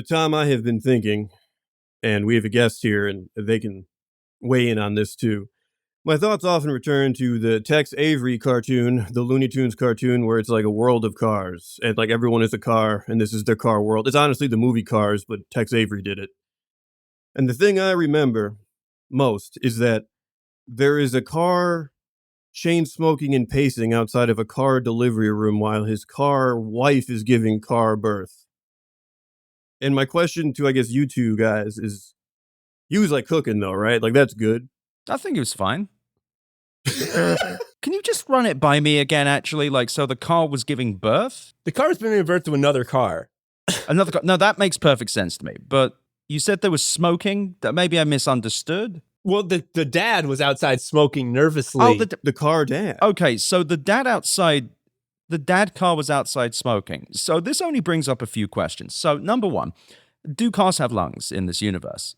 Tom, I have been thinking, and we have a guest here, and they can weigh in on this too. My thoughts often return to the Tex Avery cartoon, the Looney Tunes cartoon, where it's like a world of cars, and like everyone is a car, and this is their car world. It's honestly the movie Cars, but Tex Avery did it. And the thing I remember most is that there is a car chain smoking and pacing outside of a car delivery room while his car wife is giving car birth. And my question to, I guess, you two guys is, you was like cooking though, right? Like that's good. I think it was fine. Can you just run it by me again, actually? Like, so the car was giving birth? The car was giving birth to another car. Another car? No, that makes perfect sense to me. But you said there was smoking? That maybe I misunderstood? Well, the dad was outside smoking nervously. Oh, the car dad. Okay, so the dad car was outside smoking. So this only brings up a few questions. So number one, do cars have lungs in this universe?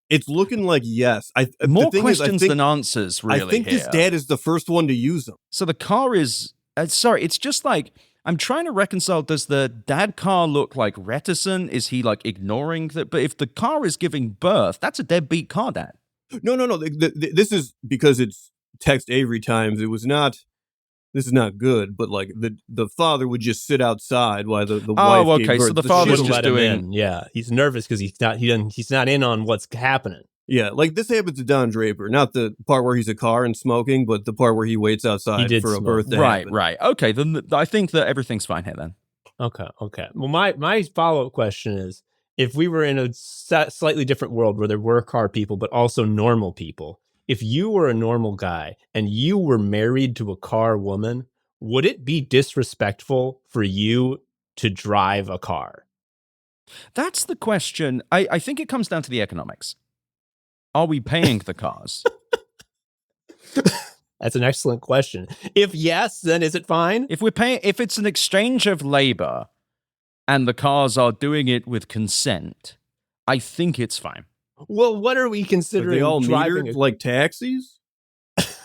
It's looking like yes. More questions than answers, really. I think his dad is the first one to use them. So the car is... it's just like... I'm trying to reconcile, does the dad car look like reticent? Is he like ignoring that? But if the car is giving birth, that's a deadbeat car dad. No. This is because it's Tex Avery times. It was not... This is not good, but like the father would just sit outside while the wife gave birth. So the father was just doing... Yeah, he's nervous because he's not in on what's happening. Yeah, like this happens to Don Draper. Not the part where he's a car and smoking, but the part where he waits outside for a birthday. Right. Okay, then I think that everything's fine here then. Okay. Well, my follow-up question is, if we were in a slightly different world where there were car people, but also normal people, if you were a normal guy and you were married to a car woman, would it be disrespectful for you to drive a car? That's the question. I think it comes down to the economics. Are we paying the cars? That's an excellent question. If yes, then is it fine? If it's an exchange of labor and the cars are doing it with consent, I think it's fine. Well, what are we considering? Are they all driving metered like taxis?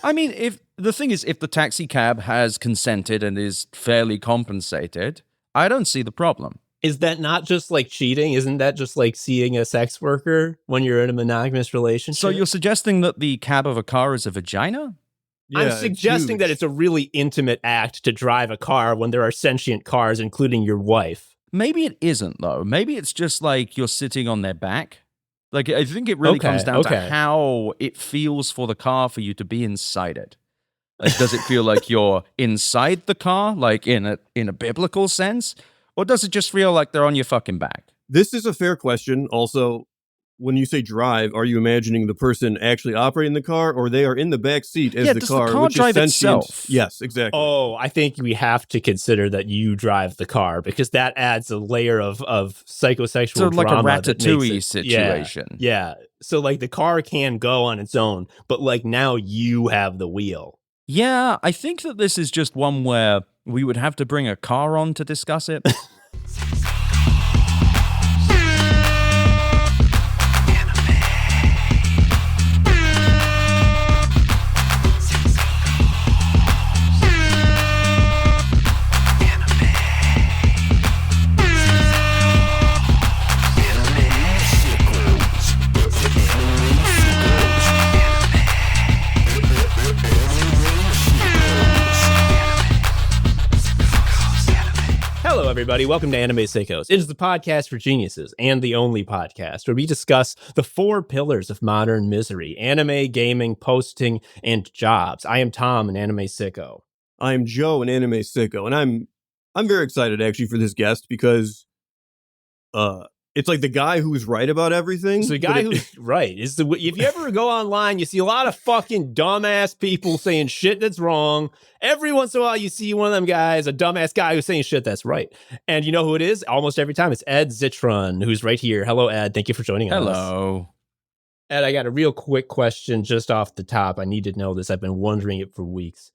I mean, if the taxi cab has consented and is fairly compensated, I don't see the problem. Is that not just like cheating? Isn't that just like seeing a sex worker when you're in a monogamous relationship? So you're suggesting that the cab of a car is a vagina? Yeah, I'm suggesting that it's a really intimate act to drive a car when there are sentient cars, including your wife. Maybe it isn't, though. Maybe it's just like you're sitting on their back. Like, I think it really comes down to how it feels for the car for you to be inside it. Like, does it feel like you're inside the car, like in a biblical sense? Or does it just feel like they're on your fucking back? This is a fair question. Also, when you say drive, are you imagining the person actually operating the car, or they are in the back seat as the car, does the car which drive is sentient? itself? Yes, exactly. Oh, I think we have to consider that you drive the car, because that adds a layer of psychosexual So like a drama Ratatouille situation. Yeah. So like the car can go on its own, but like now you have the wheel. Yeah, I think that this is just one where we would have to bring a car on to discuss it. Hello, everybody. Welcome to Anime Sickos. It is the podcast for geniuses and the only podcast where we discuss the 4 pillars of modern misery: anime, gaming, posting, and jobs. I am Tom, an anime sicko. I am Joe, an anime sicko, and I'm very excited actually for this guest because it's like the guy who's right about everything. So the guy who's right is the. If you ever go online, you see a lot of fucking dumbass people saying shit that's wrong. Every once in a while, you see one of them guys, a dumbass guy who's saying shit that's right. And you know who it is? Almost every time, it's Ed Zitron, who's right here. Hello, Ed. Thank you for joining us. Hello. Ed, I got a real quick question just off the top. I need to know this. I've been wondering it for weeks.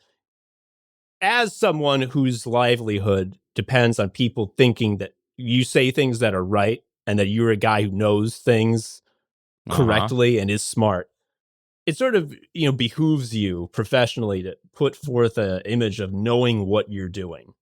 As someone whose livelihood depends on people thinking that you say things that are right, and that you're a guy who knows things correctly and is smart, it sort of, behooves you professionally to put forth an image of knowing what you're doing.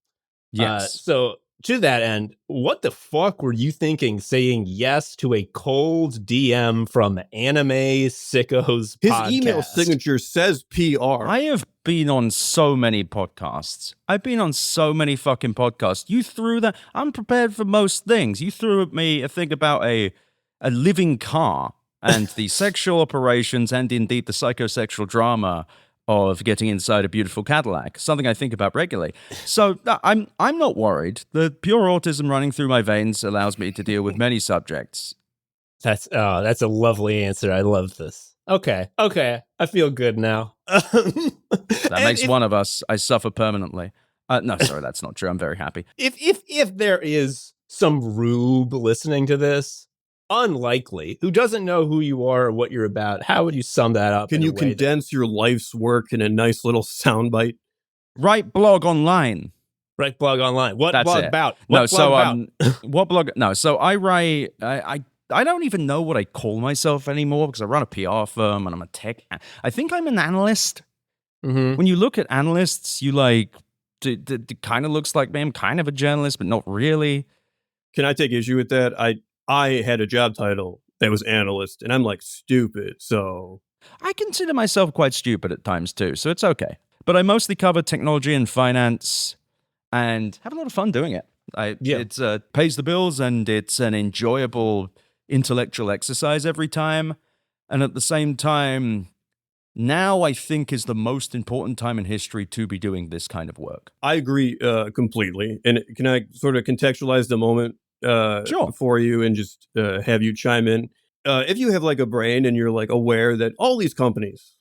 Yes. So To that end, what the fuck were you thinking saying yes to a cold DM from Anime Sickos His podcast? email signature says PR. I have been on so many podcasts. I've been on so many fucking podcasts. You threw that. I'm prepared for most things. You threw at me a thing about a living car and the sexual operations and indeed the psychosexual drama of getting inside a beautiful Cadillac, something I think about regularly. So I'm not worried. The pure autism running through my veins allows me to deal with many subjects. That's a lovely answer. I love this. Okay. I feel good now. That makes one of us. I suffer permanently. No, sorry, that's not true. I'm very happy. If there is some rube listening to this, unlikely, who doesn't know who you are or what you're about, how would you sum that up? Can you condense your life's work in a nice little soundbite? Write blog online. Write blog online. What That's blog it. about? What blog about? What blog? No, so I write. I don't even know what I call myself anymore because I run a PR firm and I'm a tech. I think I'm an analyst. Mm-hmm. When you look at analysts, you like, it kind of looks like me. I'm kind of a journalist, but not really. Can I take issue with that? I had a job title that was analyst, and I'm like stupid, so... I consider myself quite stupid at times too, so it's okay. But I mostly cover technology and finance and have a lot of fun doing it. It pays the bills and it's an enjoyable intellectual exercise every time. And at the same time, now I think is the most important time in history to be doing this kind of work. I agree completely. And can I sort of contextualize the moment Sure. for you and just have you chime in? If you have like a brain and you're like aware that all these companies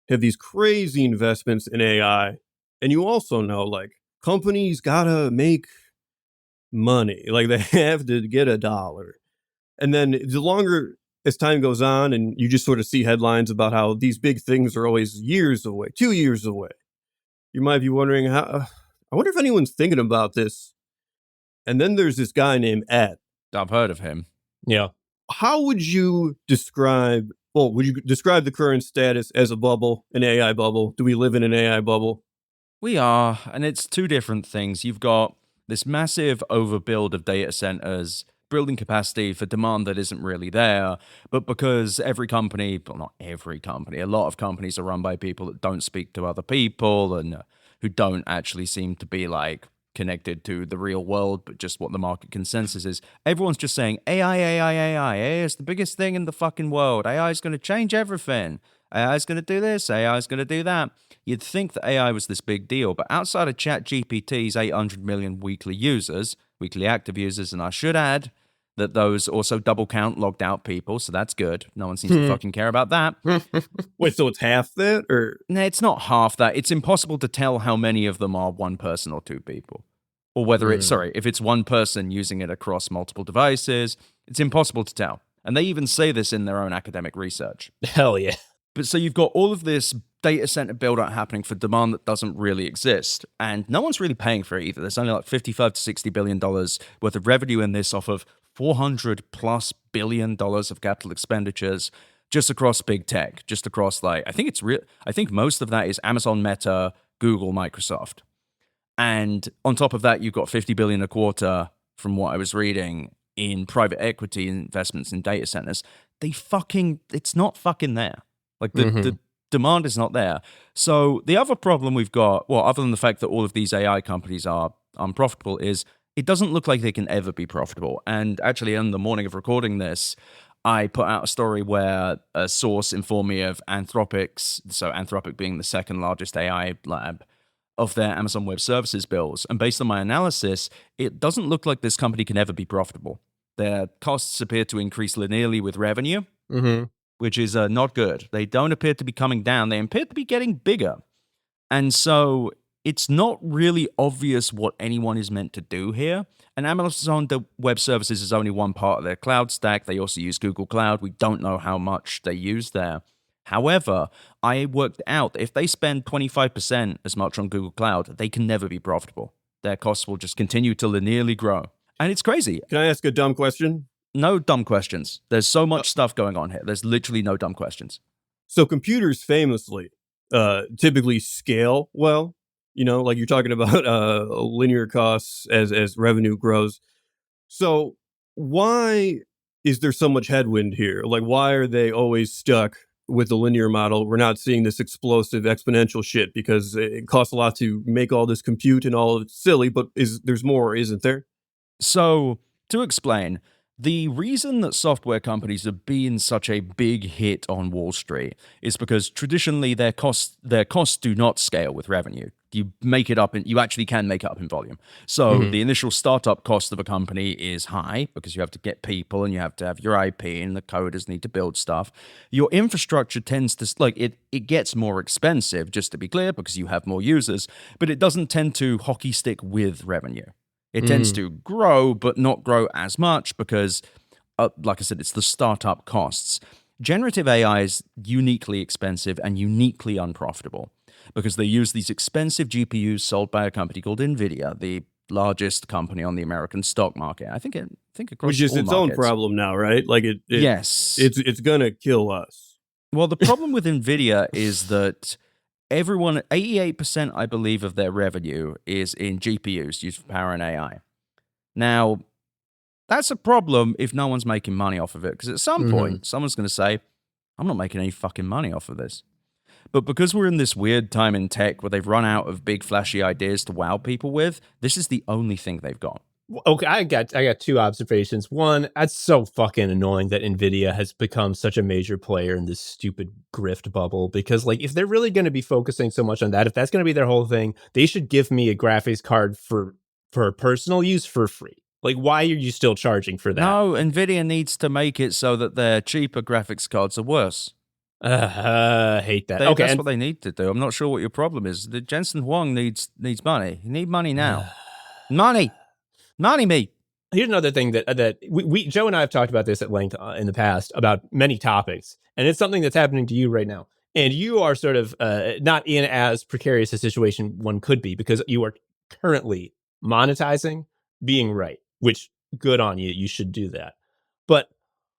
have these crazy investments in AI, and you also know like companies gotta make money, like they have to get a dollar. And then the longer as time goes on and you just sort of see headlines about how these big things are always years away, 2 years away, you might be wondering, I wonder if anyone's thinking about this. And then there's this guy named Ed. I've heard of him. Yeah. How would you describe, would you describe the current status as a bubble, an AI bubble? Do we live in an AI bubble? We are, and it's two different things. You've got this massive overbuild of data centers, building capacity for demand that isn't really there, but because every company, well, not every company, a lot of companies are run by people that don't speak to other people and who don't actually seem to be like connected to the real world, but just what the market consensus is. Everyone's just saying AI, AI, AI. AI is the biggest thing in the fucking world. AI is going to change everything. AI is going to do this. AI is going to do that. You'd think that AI was this big deal, but outside of ChatGPT's 800 million weekly active users, and I should add that those also double count logged out people, so that's good. No one seems to fucking care about that. Wait, so it's half that, or? No, it's not half that. It's impossible to tell how many of them are one person or two people. Or whether if it's one person using it across multiple devices, it's impossible to tell. And they even say this in their own academic research. Hell yeah. But so you've got all of this data center build-out happening for demand that doesn't really exist. And no one's really paying for it either. There's only like $55 to $60 billion worth of revenue in this off of $400+ billion of capital expenditures just across big tech, just across I think most of that is Amazon, Meta, Google, Microsoft. And on top of that, you've got $50 billion a quarter from what I was reading in private equity investments in data centers. It's not fucking there. Like the demand is not there. So the other problem we've got, other than the fact that all of these AI companies are unprofitable, is it doesn't look like they can ever be profitable. And actually, on the morning of recording this, I put out a story where a source informed me of Anthropic's, so Anthropic being the second largest AI lab, of their Amazon Web Services bills. And based on my analysis, it doesn't look like this company can ever be profitable. Their costs appear to increase linearly with revenue, which is not good. They don't appear to be coming down. They appear to be getting bigger. And so it's not really obvious what anyone is meant to do here. And Amazon Web Services is only one part of their cloud stack. They also use Google Cloud. We don't know how much they use there. However, I worked out that if they spend 25% as much on Google Cloud, they can never be profitable. Their costs will just continue to linearly grow. And it's crazy. Can I ask a dumb question? No dumb questions. There's so much stuff going on here. There's literally no dumb questions. So computers famously typically scale well. like you're talking about linear costs as revenue grows. So why is there so much headwind here? Like, why are they always stuck with the linear model? We're not seeing this explosive exponential shit because it costs a lot to make all this compute and all of it's silly, but there's more, isn't there? So, to explain, the reason that software companies have been such a big hit on Wall Street is because traditionally their costs do not scale with revenue. You make it up, and you actually can make it up in volume. So the initial startup cost of a company is high because you have to get people and you have to have your IP and the coders need to build stuff. Your infrastructure tends to it gets more expensive, just to be clear, because you have more users, but it doesn't tend to hockey stick with revenue. It tends to grow, but not grow as much because, like I said, it's the startup costs. Generative AI is uniquely expensive and uniquely unprofitable because they use these expensive GPUs sold by a company called NVIDIA, the largest company on the American stock market. I think across which is all its markets. own problem now, right? Like yes, it's gonna kill us. Well, the problem with NVIDIA is that everyone, 88%, I believe, of their revenue is in GPUs used for power and AI. Now, that's a problem if no one's making money off of it, because at some point, someone's going to say, I'm not making any fucking money off of this. But because we're in this weird time in tech where they've run out of big, flashy ideas to wow people with, this is the only thing they've got. Okay, I got two observations. One, that's so fucking annoying that NVIDIA has become such a major player in this stupid grift bubble, because like if they're really going to be focusing so much on that, if that's going to be their whole thing, they should give me a graphics card for personal use for free. Like, why are you still charging for that? No, NVIDIA needs to make it so that their cheaper graphics cards are worse. Hate that. Okay, that's what they need to do. I'm not sure what your problem is. The Jensen Huang needs money. You need money now. Money me. Here's another thing that we Joe and I have talked about this at length in the past about many topics, and it's something that's happening to you right now. And you are sort of not in as precarious a situation one could be because you are currently monetizing being right, which good on you. You should do that. But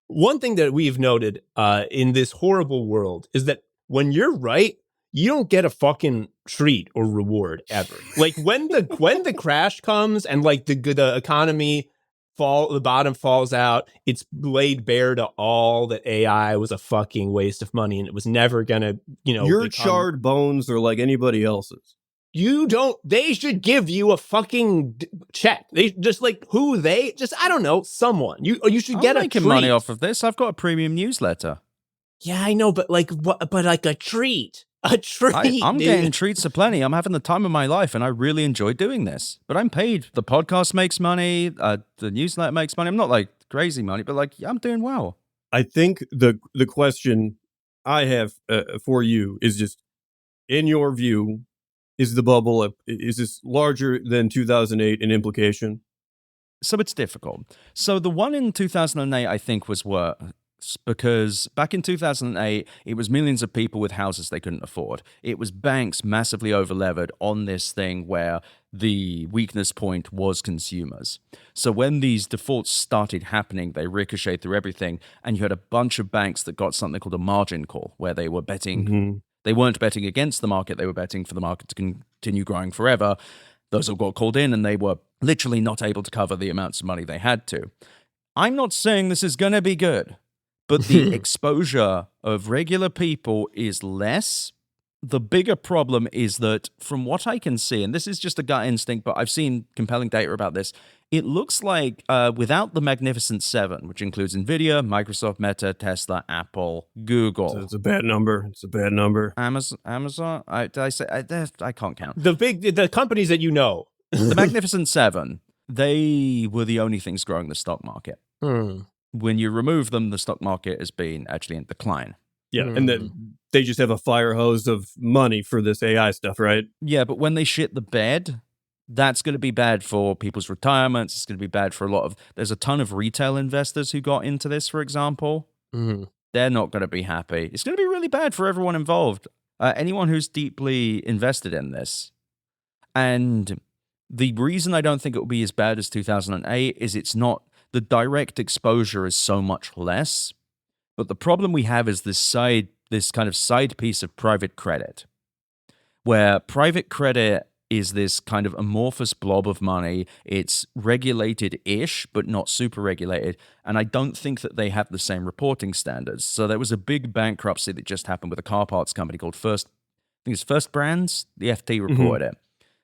one thing that we've noted in this horrible world is that when you're right, you don't get a fucking treat or reward ever. Like when the crash comes and like the economy the bottom falls out, it's laid bare to all that AI was a fucking waste of money and it was never gonna, your charred bones are like anybody else's. They should give you a fucking check. They just I don't know, someone. You should get a treat. I'm making money off of this. I've got a premium newsletter. Yeah, I know, but like what? But like a treat. A treat. I'm getting treats aplenty. I'm having the time of my life, and I really enjoy doing this. But I'm paid. The podcast makes money. The newsletter makes money. I'm not like crazy money, but like I'm doing well. I think the question I have for you is just, in your view, is the bubble is this larger than 2008 in implication? So it's difficult. So the one in 2008, I think, was worse. Because back in 2008, it was millions of people with houses they couldn't afford. It was banks massively overlevered on this thing where the weakness point was consumers. So when these defaults started happening, they ricocheted through everything, and you had a bunch of banks that got something called a margin call, where they were betting. They weren't betting against the market, they were betting for the market to continue growing forever. Those all got called in, and they were literally not able to cover the amounts of money they had to. I'm not saying this is going to be good, but the exposure of regular people is less. The bigger problem is that, from what I can see, and this is just a gut instinct, but I've seen compelling data about this, it looks like without the Magnificent Seven, which includes NVIDIA, Microsoft, Meta, Tesla, Apple, Google. It's a bad number. It's a bad number. Amazon? I can't count. The companies that you know. The Magnificent Seven, they were the only things growing the stock market. When you remove them, the stock market has been actually in decline. Yeah, and then they just have a fire hose of money for this AI stuff, right? Yeah, but when they shit the bed, that's going to be bad for people's retirements. It's going to be bad for there's a ton of retail investors who got into this, for example. They're not going to be happy. It's going to be really bad for everyone involved. Anyone who's deeply invested in this. And the reason I don't think it will be as bad as 2008 is the direct exposure is so much less. But the problem we have is this kind of side piece of private credit, where private credit is this kind of amorphous blob of money. It's regulated-ish, but not super regulated. And I don't think that they have the same reporting standards. So there was a big bankruptcy that just happened with a car parts company called First, I think it's First Brands. The FT reported it.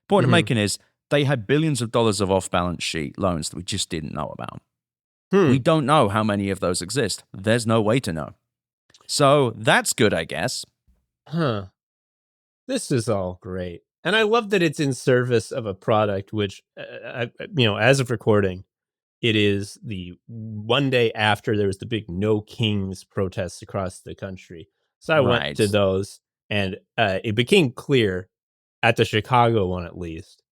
Point I'm making is they had billions of dollars of off-balance sheet loans that we just didn't know about. We don't know how many of those exist. There's no way to know. So that's good, I guess. Huh. This is all great. And I love that it's in service of a product which, as of recording, it is the one day after there was the big No Kings protests across the country. So I went to those, and it became clear, at the Chicago one at least,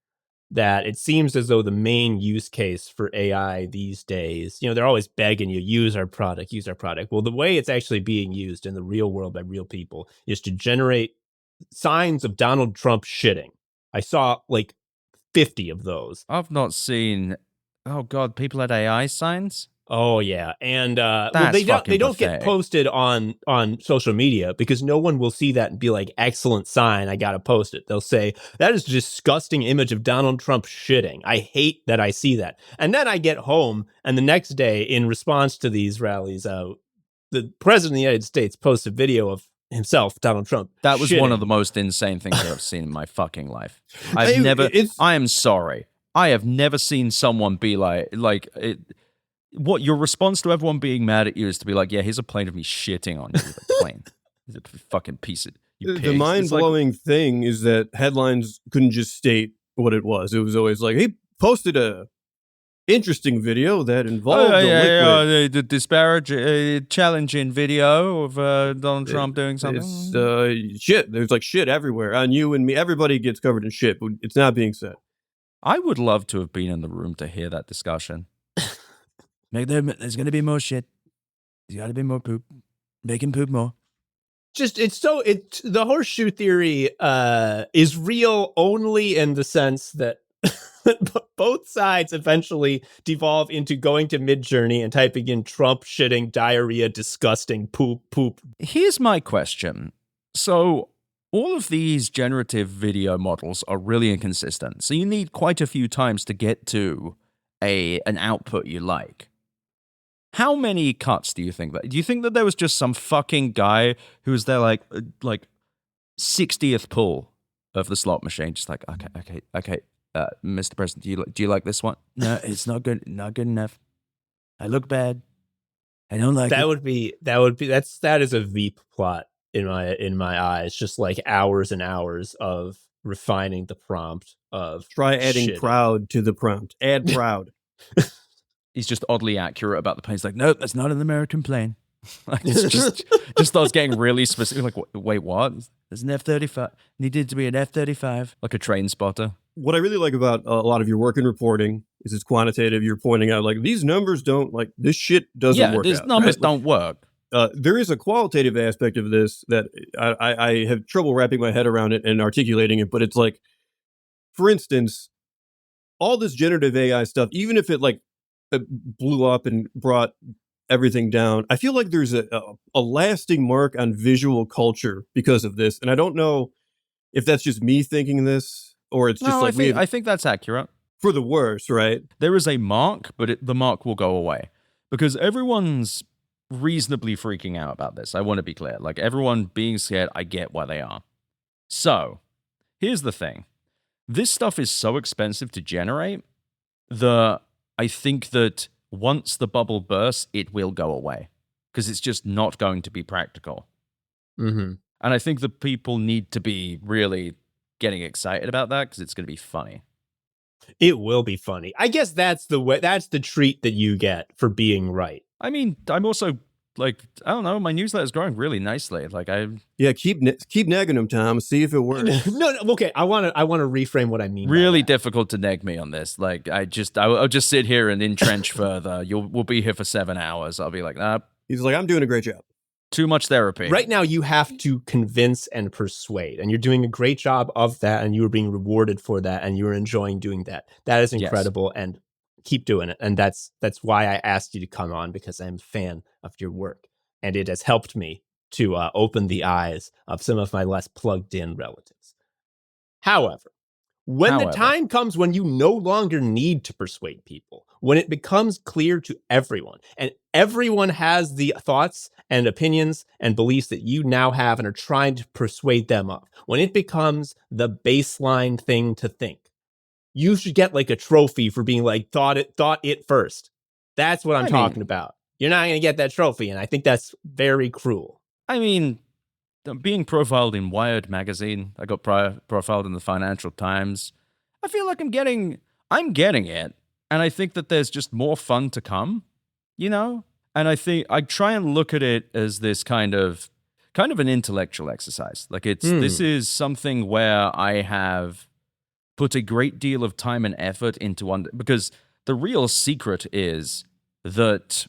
that it seems as though the main use case for AI these days, they're always begging you, use our product, use our product. Well, the way it's actually being used in the real world by real people is to generate signs of Donald Trump shitting. I saw like 50 of those. I've not seen. Oh God, people had AI signs. Oh yeah, and they don't get posted on social media because no one will see that and be like, "Excellent sign, I gotta post it." They'll say, "That is a disgusting image of Donald Trump shitting. I hate that I see that." And then I get home, and the next day, in response to these rallies, the president of the United States posts a video of himself, Donald Trump. That was one of the most insane things I've seen in my fucking life. I am sorry. I have never seen someone be what your response to everyone being mad at you is to be like, yeah, here's a plane of me shitting on you with a plane. He's a fucking piece of you pigs. The mind-blowing thing is that headlines couldn't just state what it was. It was always like, he posted a interesting video that involved the disparage, challenging video of Donald Trump doing something. It's shit. There's like shit everywhere on you and me. Everybody gets covered in shit, but it's not being said. I would love to have been in the room to hear that discussion. There's going to be more shit. There's got to be more poop. Make him poop more. The horseshoe theory is real only in the sense that both sides eventually devolve into going to Midjourney and typing in Trump shitting, diarrhea, disgusting, poop. Here's my question. So all of these generative video models are really inconsistent. So you need quite a few times to get to an output you like. How many cuts do you think that? Do you think that there was just some fucking guy who was there like 60th pull of the slot machine, just like okay, Mr. President, do you like this one? No, it's not good enough. I look bad. I don't like it. That is a Veep plot in my eyes. Just like hours and hours of refining the prompt of try adding proud to the prompt. Add proud. He's just oddly accurate about the plane. He's like, no, that's not an American plane. Like, it's just starts getting really specific. Like, wait, what? There's an F-35. Needed to be an F-35. Like a train spotter. What I really like about a lot of your work in reporting is it's quantitative. You're pointing out, like, these numbers don't, like, this shit doesn't work out. These numbers don't work. There is a qualitative aspect of this that I have trouble wrapping my head around it and articulating it, but it's like, for instance, all this generative AI stuff, even if it, like, blew up and brought everything down, I feel like there's a lasting mark on visual culture because of this. And I don't know if that's just me thinking this or it's just I think that's accurate. For the worse, right? There is a mark, but the mark will go away because everyone's reasonably freaking out about this. I want to be clear. Like, everyone being scared, I get why they are. So, here's the thing. This stuff is so expensive to generate that I think that once the bubble bursts, it will go away because it's just not going to be practical. Mm-hmm. And I think that people need to be really getting excited about that because it's going to be funny. It will be funny. I guess that's the way. That's the treat that you get for being right. I mean, I'm also like, I don't know, my newsletter is growing really nicely. Like, keep nagging them, Tom. See if it works. No, okay. I want to reframe what I mean. Really difficult to nag me on this. Like, I'll just sit here and entrench further. We'll be here for 7 hours. I'll be like, nah. He's like, I'm doing a great job. Too much therapy. Right now, you have to convince and persuade, and you're doing a great job of that, and you are being rewarded for that, and you're enjoying doing that. That is incredible, and keep doing it. And that's why I asked you to come on, because I'm a fan of your work, and it has helped me to open the eyes of some of my less plugged in relatives. However, When the time comes when you no longer need to persuade people, when it becomes clear to everyone, and everyone has the thoughts and opinions and beliefs that you now have and are trying to persuade them of, when it becomes the baseline thing to think, you should get like a trophy for being like, thought it first. That's what I'm talking about. You're not going to get that trophy, and I think that's very cruel. I mean, being profiled in Wired magazine, I got profiled in the Financial Times. I feel like I'm getting it, and I think that there's just more fun to come, you know? And I think I try and look at it as this kind of an intellectual exercise. Like this is something where I have put a great deal of time and effort into because the real secret is that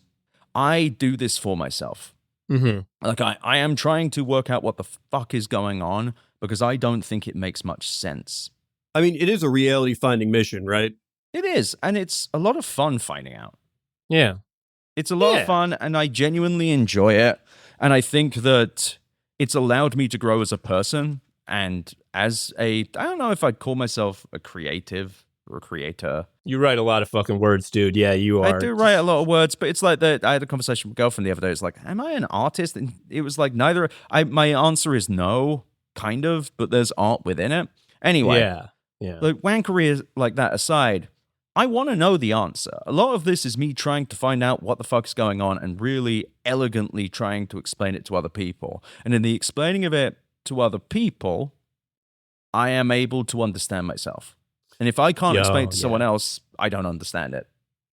I do this for myself. Mm-hmm. Like, I am trying to work out what the fuck is going on because I don't think it makes much sense. I mean, it is a reality-finding mission, right? It is, and it's a lot of fun finding out. Yeah. It's a lot of fun, and I genuinely enjoy it, and I think that it's allowed me to grow as a person, and as I don't know if I'd call myself a creative or a creator. You write a lot of fucking words, dude. Yeah, you are. I do write a lot of words, but it's like that. I had a conversation with my girlfriend the other day. It's like, am I an artist? And it was like neither. My answer is no, kind of, but there's art within it. Anyway, yeah. Like wankery like that aside, I want to know the answer. A lot of this is me trying to find out what the fuck's going on and really elegantly trying to explain it to other people. And in the explaining of it to other people, I am able to understand myself. And if I can't explain it to someone else, I don't understand it.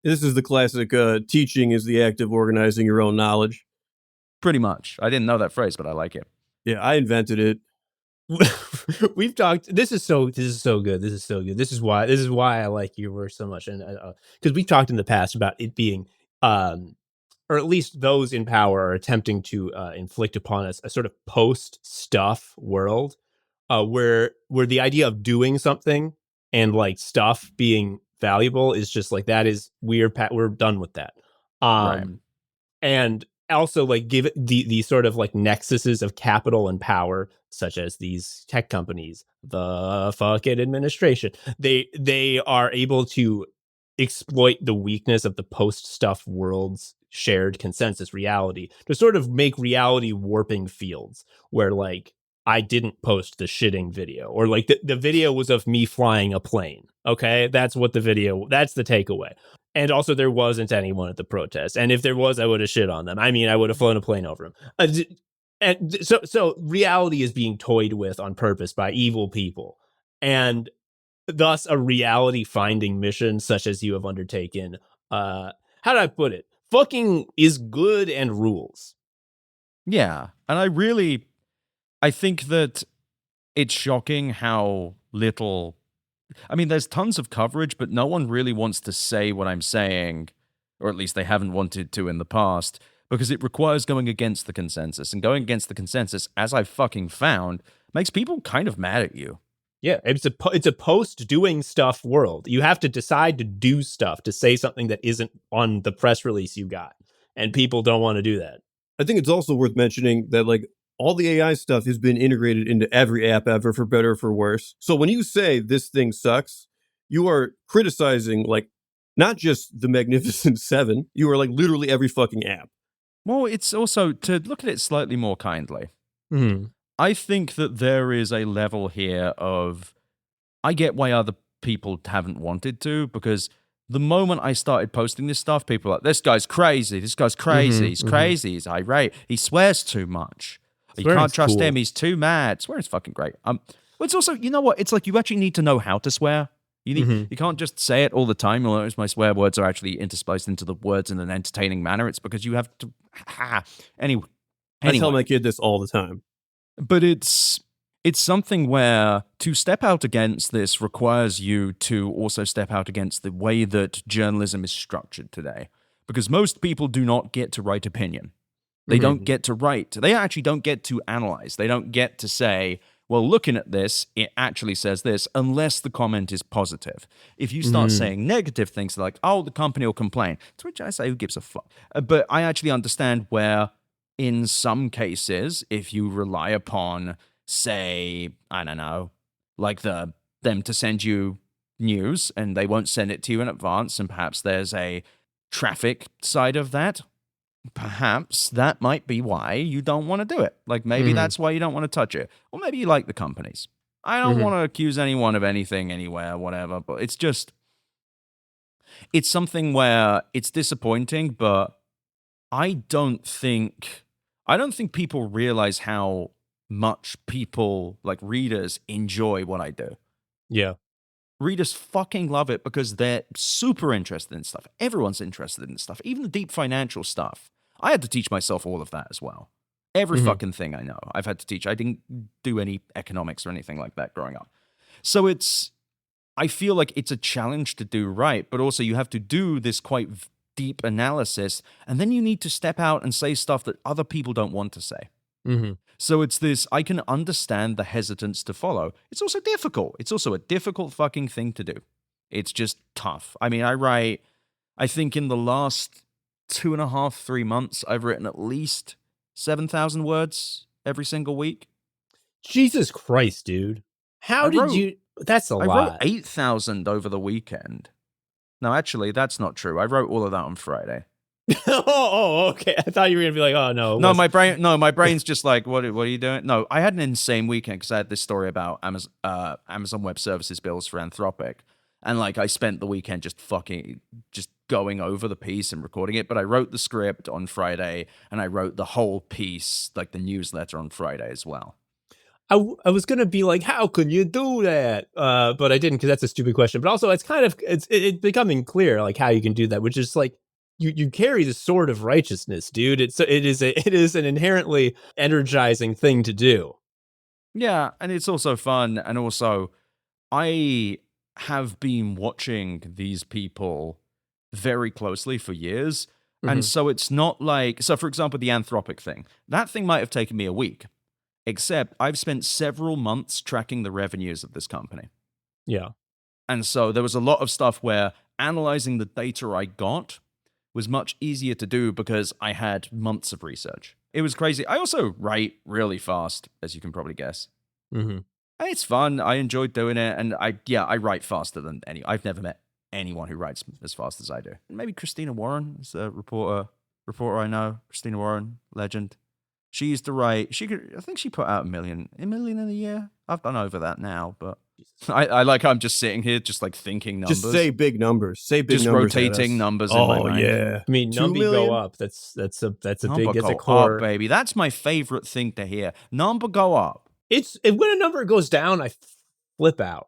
This is the classic teaching is the act of organizing your own knowledge. Pretty much. I didn't know that phrase, but I like it. Yeah, I invented it. We've talked. This is so good. This is so good. This is why I like your work so much, and because we've talked in the past about it being, or at least those in power are attempting to inflict upon us a sort of post-stuff world, where the idea of doing something and like stuff being valuable is just like that is we're done with that. Right. And also like give it the sort of like nexuses of capital and power, such as these tech companies, the fucking administration. They are able to exploit the weakness of the post-stuff world's shared consensus reality to sort of make reality warping fields where like I didn't post the shitting video, or like the video was of me flying a plane. Okay, that's the takeaway. And also, there wasn't anyone at the protest. And if there was, I would have shit on them. I mean, I would have flown a plane over them. And so reality is being toyed with on purpose by evil people. And thus, a reality finding mission such as you have undertaken, how do I put it? Fucking is good and rules. Yeah. And I think that it's shocking how little. I mean, there's tons of coverage, but no one really wants to say what I'm saying, or at least they haven't wanted to in the past, because it requires going against the consensus. And going against the consensus, as I've fucking found, makes people kind of mad at you. Yeah, it's a post-doing stuff world. You have to decide to do stuff, to say something that isn't on the press release you got. And people don't want to do that. I think it's also worth mentioning that, like, all the AI stuff has been integrated into every app ever, for better or for worse. So when you say this thing sucks, you are criticizing, like, not just the Magnificent Seven, you are like literally every fucking app. Well, it's also, to look at it slightly more kindly, Mm-hmm. I think that there is a level here of, I get why other people haven't wanted to, because the moment I started posting this stuff, people are like, this guy's crazy, he's crazy, he's irate, he swears too much. You can't trust him. He's too mad. Swearing's fucking great. It's also, you know what? It's like you actually need to know how to swear. You can't just say it all the time. You'll notice my swear words are actually interspliced into the words in an entertaining manner. It's because you have to. Anyway, I tell my kid this all the time. But it's something where to step out against this requires you to also step out against the way that journalism is structured today. Because most people do not get to write opinion. They don't get to write. They actually don't get to analyze. They don't get to say, well, looking at this, it actually says this, unless the comment is positive. If you start saying negative things like, oh, the company will complain, to which I say, who gives a fuck? But I actually understand where, in some cases, if you rely upon, say, I don't know, like the them to send you news, and they won't send it to you in advance, and perhaps there's a traffic side of that. Perhaps that might be why you don't want to do it. Like, maybe that's why you don't want to touch it. Or maybe you like the companies. I don't want to accuse anyone of anything, anywhere, whatever, but it's just, it's something where it's disappointing, but I don't think people realize how much people, like readers, enjoy what I do. Yeah. Readers fucking love it because they're super interested in stuff. Everyone's interested in stuff, even the deep financial stuff. I had to teach myself all of that as well. Every fucking thing I know, I've had to teach. I didn't do any economics or anything like that growing up. So I feel like it's a challenge to do right, but also you have to do this quite deep analysis, and then you need to step out and say stuff that other people don't want to say. So it's this, I can understand the hesitance to follow. It's also difficult. It's also a difficult fucking thing to do. It's just tough. I mean, I think in the last 2.5, 3 months, I've written at least 7,000 words every single week. Jesus Christ, dude. That's a lot. I wrote 8,000 over the weekend. No, actually, that's not true. I wrote all of that on Friday. Okay. I thought you were gonna be like, oh no. No, my brain's just like, what are you doing? No, I had an insane weekend because I had this story about Amazon Web Services bills for Anthropic, and like I spent the weekend just going over the piece and recording it. But I wrote the script on Friday, and I wrote the whole piece, like the newsletter, on Friday as well. I was gonna be like, how can you do that? But I didn't, because that's a stupid question. But also, it's becoming clear like how you can do that, which is like you carry the sword of righteousness, dude. It is an inherently energizing thing to do. Yeah, and it's also fun, and also I have been watching these people very closely for years, and so it's not like, so for example, the Anthropic thing, that thing might have taken me a week. Except I've spent several months tracking the revenues of this company. Yeah. And so there was a lot of stuff where analyzing the data I got was much easier to do because I had months of research. It was crazy. I also write really fast, as you can probably guess. And it's fun. I enjoyed doing it. And I write faster than I've never met anyone who writes as fast as I do. Maybe Christina Warren is a reporter I know. Christina Warren, legend. She used to write, I think she put out a million in a year. I've done over that now, but I'm just sitting here, just like thinking numbers. Just say big numbers. Just rotating numbers in my mind. Yeah. I mean, number go up. That's a core. Up, baby. That's my favorite thing to hear. Number go up. When a number goes down, I flip out.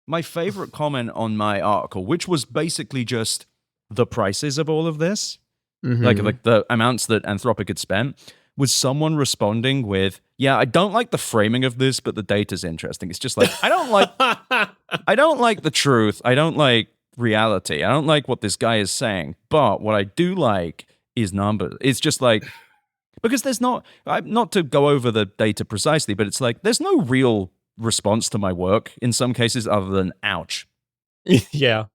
My favorite comment on my article, which was basically just the prices of all of this, like the amounts that Anthropic had spent, was someone responding with, yeah, I don't like the framing of this, but the data's interesting. It's just like, I don't like the truth. I don't like reality. I don't like what this guy is saying. But what I do like is numbers. It's just like, because there's not to go over the data precisely, but it's like, there's no real response to my work in some cases other than ouch. Yeah.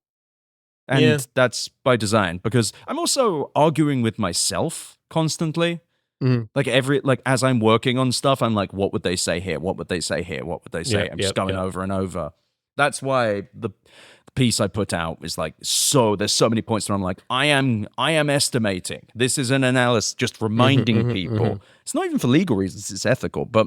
And that's by design, because I'm also arguing with myself constantly. Like as I'm working on stuff, I'm like, what would they say here? What would they say here? What would they say? I'm just going over and over. That's why the piece I put out is like, there's so many points where I'm like, I am estimating. This is an analysis, just reminding people. It's not even for legal reasons, it's ethical. But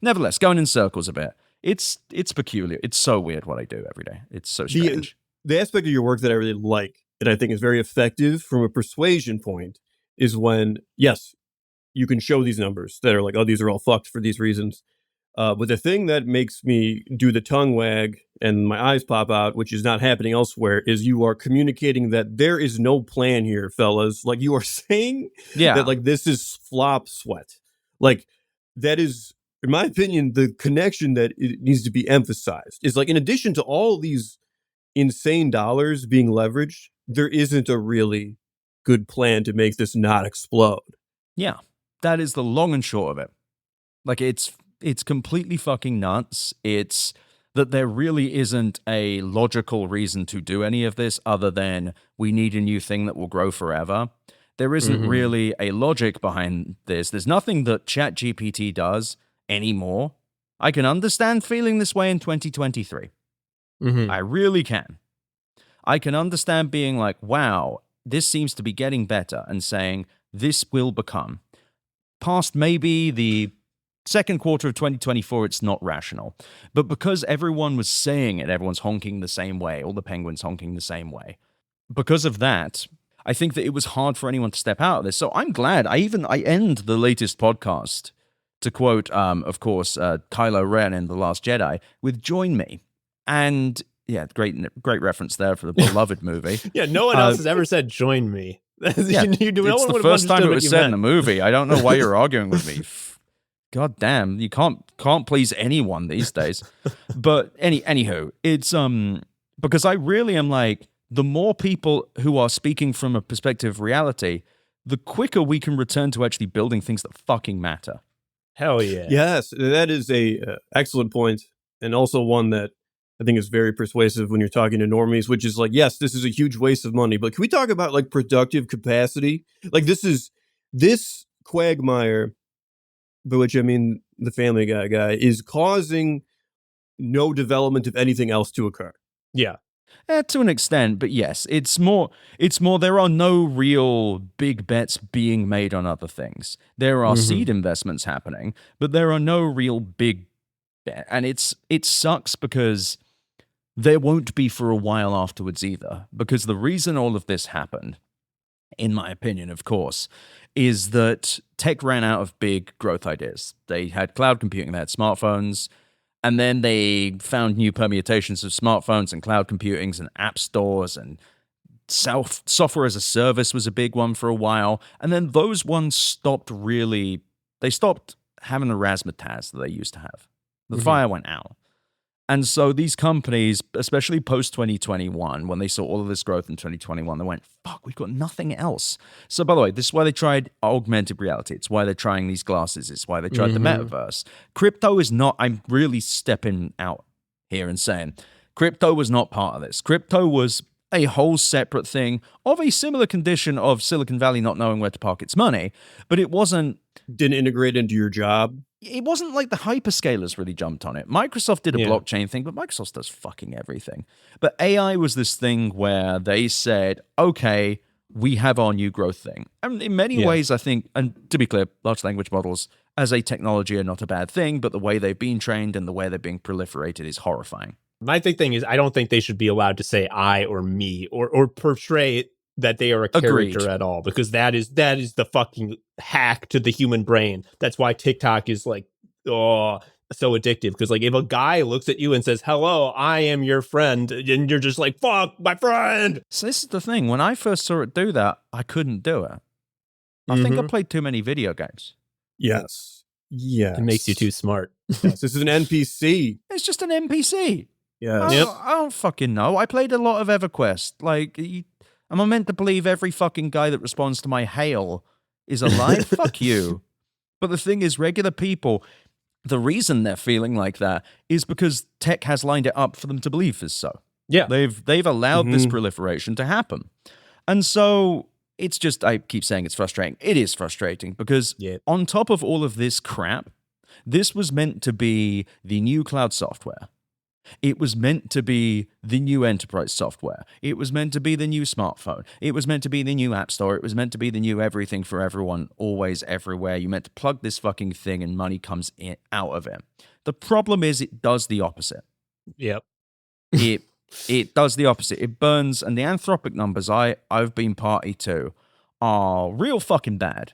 nevertheless, going in circles a bit. It's peculiar. It's so weird what I do every day. It's so strange. The aspect of your work that I really like, and I think is very effective from a persuasion point, is when, yes, you can show these numbers that are like, oh, these are all fucked for these reasons. But the thing that makes me do the tongue wag and my eyes pop out, which is not happening elsewhere, is you are communicating that there is no plan here, fellas. Like, you are saying that, like, this is flop sweat. Like, that is, in my opinion, the connection that it needs to be emphasized. Is like, in addition to all these insane dollars being leveraged, there isn't a really good plan to make this not explode. Yeah. That is the long and short of it. Like, it's completely fucking nuts. It's that there really isn't a logical reason to do any of this other than we need a new thing that will grow forever. There isn't really a logic behind this. There's nothing that ChatGPT does anymore. I can understand feeling this way in 2023. I really can. I can understand being like, wow, this seems to be getting better, and saying this will become. Past maybe the second quarter of 2024, it's not rational. But because everyone was saying it, everyone's honking the same way, all the penguins honking the same way. Because of that, I think that it was hard for anyone to step out of this. So I'm glad. I end the latest podcast, to quote, of course, Kylo Ren in The Last Jedi, with "Join me." And yeah, great reference there for the beloved movie. Yeah, no one else has ever said "join me." Yeah, it's the first time it was said in the movie. I don't know why you're arguing with me. God damn, you can't please anyone these days. But anywho, it's because I really am like, the more people who are speaking from a perspective of reality, the quicker we can return to actually building things that fucking matter. Hell yeah. Yes, that is a excellent point, and also one that I think is very persuasive when you're talking to normies, which is like, yes, this is a huge waste of money, but can we talk about like productive capacity? Like this quagmire, by which I mean the Family Guy guy, is causing no development of anything else to occur. Yeah. To an extent, but yes, it's more there are no real big bets being made on other things. There are seed investments happening, but there are no real big bet. And it sucks because there won't be for a while afterwards either. Because the reason all of this happened, in my opinion, of course, is that tech ran out of big growth ideas. They had cloud computing, they had smartphones, and then they found new permutations of smartphones and cloud computings and app stores, and software as a service was a big one for a while. And then those ones stopped having the razzmatazz that they used to have. The fire went out. And so these companies, especially post-2021, when they saw all of this growth in 2021, they went, fuck, we've got nothing else. So by the way, this is why they tried augmented reality. It's why they're trying these glasses. It's why they tried the metaverse. Crypto is not, I'm really stepping out here and saying, crypto was not part of this. Crypto was a whole separate thing of a similar condition of Silicon Valley not knowing where to park its money, but it didn't integrate into your job. It wasn't like the hyperscalers really jumped on it. Microsoft did a blockchain thing, but Microsoft does fucking everything. But AI was this thing where they said, okay, we have our new growth thing. And in many ways, I think, and to be clear, large language models as a technology are not a bad thing, but the way they've been trained and the way they're being proliferated is horrifying. My big thing is I don't think they should be allowed to say I or me or portray that they are a character at all, because that is the fucking hack to the human brain. That's why TikTok is like, so addictive, because like if a guy looks at you and says, hello, I am your friend, and you're just like, fuck, my friend. So this is the thing. When I first saw it do that, I couldn't do it. I think I played too many video games. Yes. It makes you too smart. Yes, this is an NPC. It's just an NPC. Yeah. I don't fucking know. I played a lot of EverQuest. Like, am I meant to believe every fucking guy that responds to my hail is alive? Fuck you. But the thing is, regular people, the reason they're feeling like that is because tech has lined it up for them to believe is so. Yeah. They've allowed this proliferation to happen. And so it's just, I keep saying it's frustrating. It is frustrating because on top of all of this crap, this was meant to be the new cloud software. It was meant to be the new enterprise software. It was meant to be the new smartphone. It was meant to be the new app store. It was meant to be the new everything for everyone, always, everywhere. You meant to plug this fucking thing and money comes out of it. The problem is it does the opposite. Yep. It does the opposite. It burns, and the Anthropic numbers I've been party to are real fucking bad.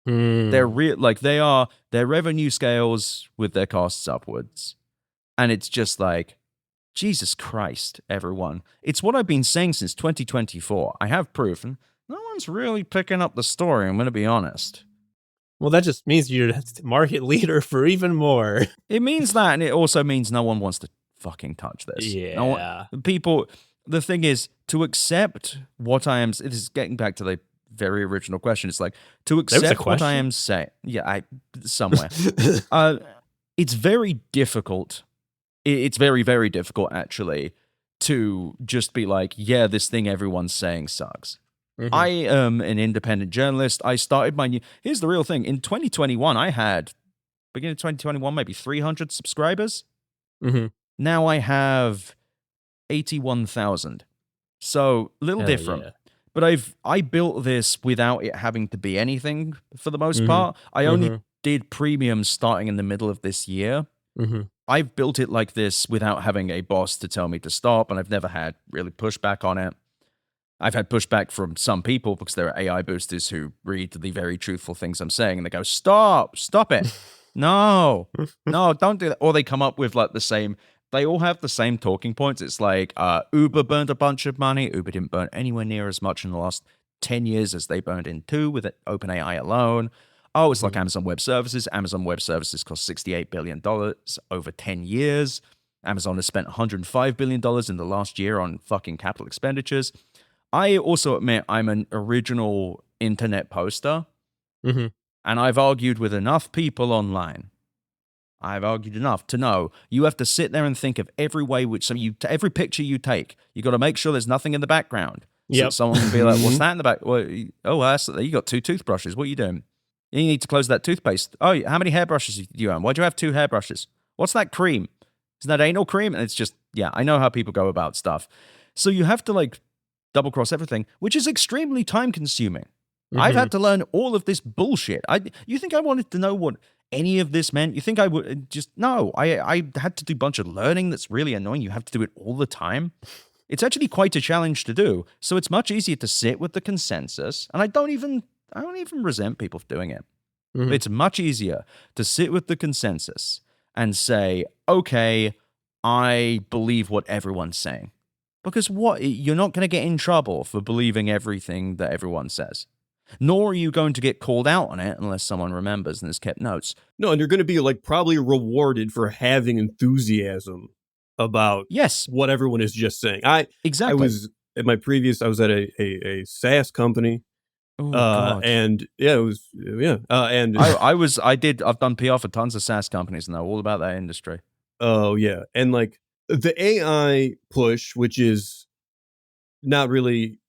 They're real, like their revenue scales with their costs upwards. And it's just like, Jesus Christ, everyone. It's what I've been saying since 2024. I have proof, and no one's really picking up the story, I'm going to be honest. Well, that just means you're a market leader for even more. It means that, and it also means no one wants to fucking touch this. Yeah. The thing is, to accept what I am, it is getting back to the very original question. It's like, to accept what I am saying. Yeah, somewhere. It's very difficult. It's very, very difficult, actually, to just be like, yeah, this thing everyone's saying sucks. I am an independent journalist. I started here's the real thing. In 2021, I had, beginning of 2021, maybe 300 subscribers. Now I have $81,000. So a little different. Yeah. But I built this without it having to be anything for the most part. I only did premium starting in the middle of this year. I've built it like this without having a boss to tell me to stop, and I've never had really pushback on it. I've had pushback from some people because there are AI boosters who read the very truthful things I'm saying, and they go, stop it. No, don't do that. Or they come up with like they all have the same talking points. It's like Uber burned a bunch of money. Uber didn't burn anywhere near as much in the last 10 years as they burned in 2 with OpenAI alone. Oh, it's like Amazon Web Services. Amazon Web Services cost $68 billion over 10 years. Amazon has spent $105 billion in the last year on fucking capital expenditures. I also admit I'm an original internet poster. And I've argued with enough people online. I've argued enough to know you have to sit there and think of every way every picture you take, you got to make sure there's nothing in the background. So someone can be like, what's that in the back? Well, you got 2 toothbrushes. What are you doing? You need to close that toothpaste. Oh, how many hairbrushes do you own? Why do you have 2 hairbrushes? What's that cream? Isn't that anal cream? And it's just, I know how people go about stuff. So you have to like double cross everything, which is extremely time consuming. I've had to learn all of this bullshit. You think I wanted to know what any of this meant? You think I would just, no, I had to do a bunch of learning that's really annoying. You have to do it all the time. It's actually quite a challenge to do. So it's much easier to sit with the consensus. And I don't even resent people for doing it. It's much easier to sit with the consensus and say, okay, I believe what everyone's saying. Because you're not going to get in trouble for believing everything that everyone says. Nor are you going to get called out on it unless someone remembers and has kept notes. No, and you're going to be like probably rewarded for having enthusiasm about what everyone is just saying. Exactly. I was at my previous, I was at a SaaS company. Oh, God. And it was, and I've done PR for tons of SaaS companies and they're all about that industry. Oh, yeah. And like the AI push, which is not really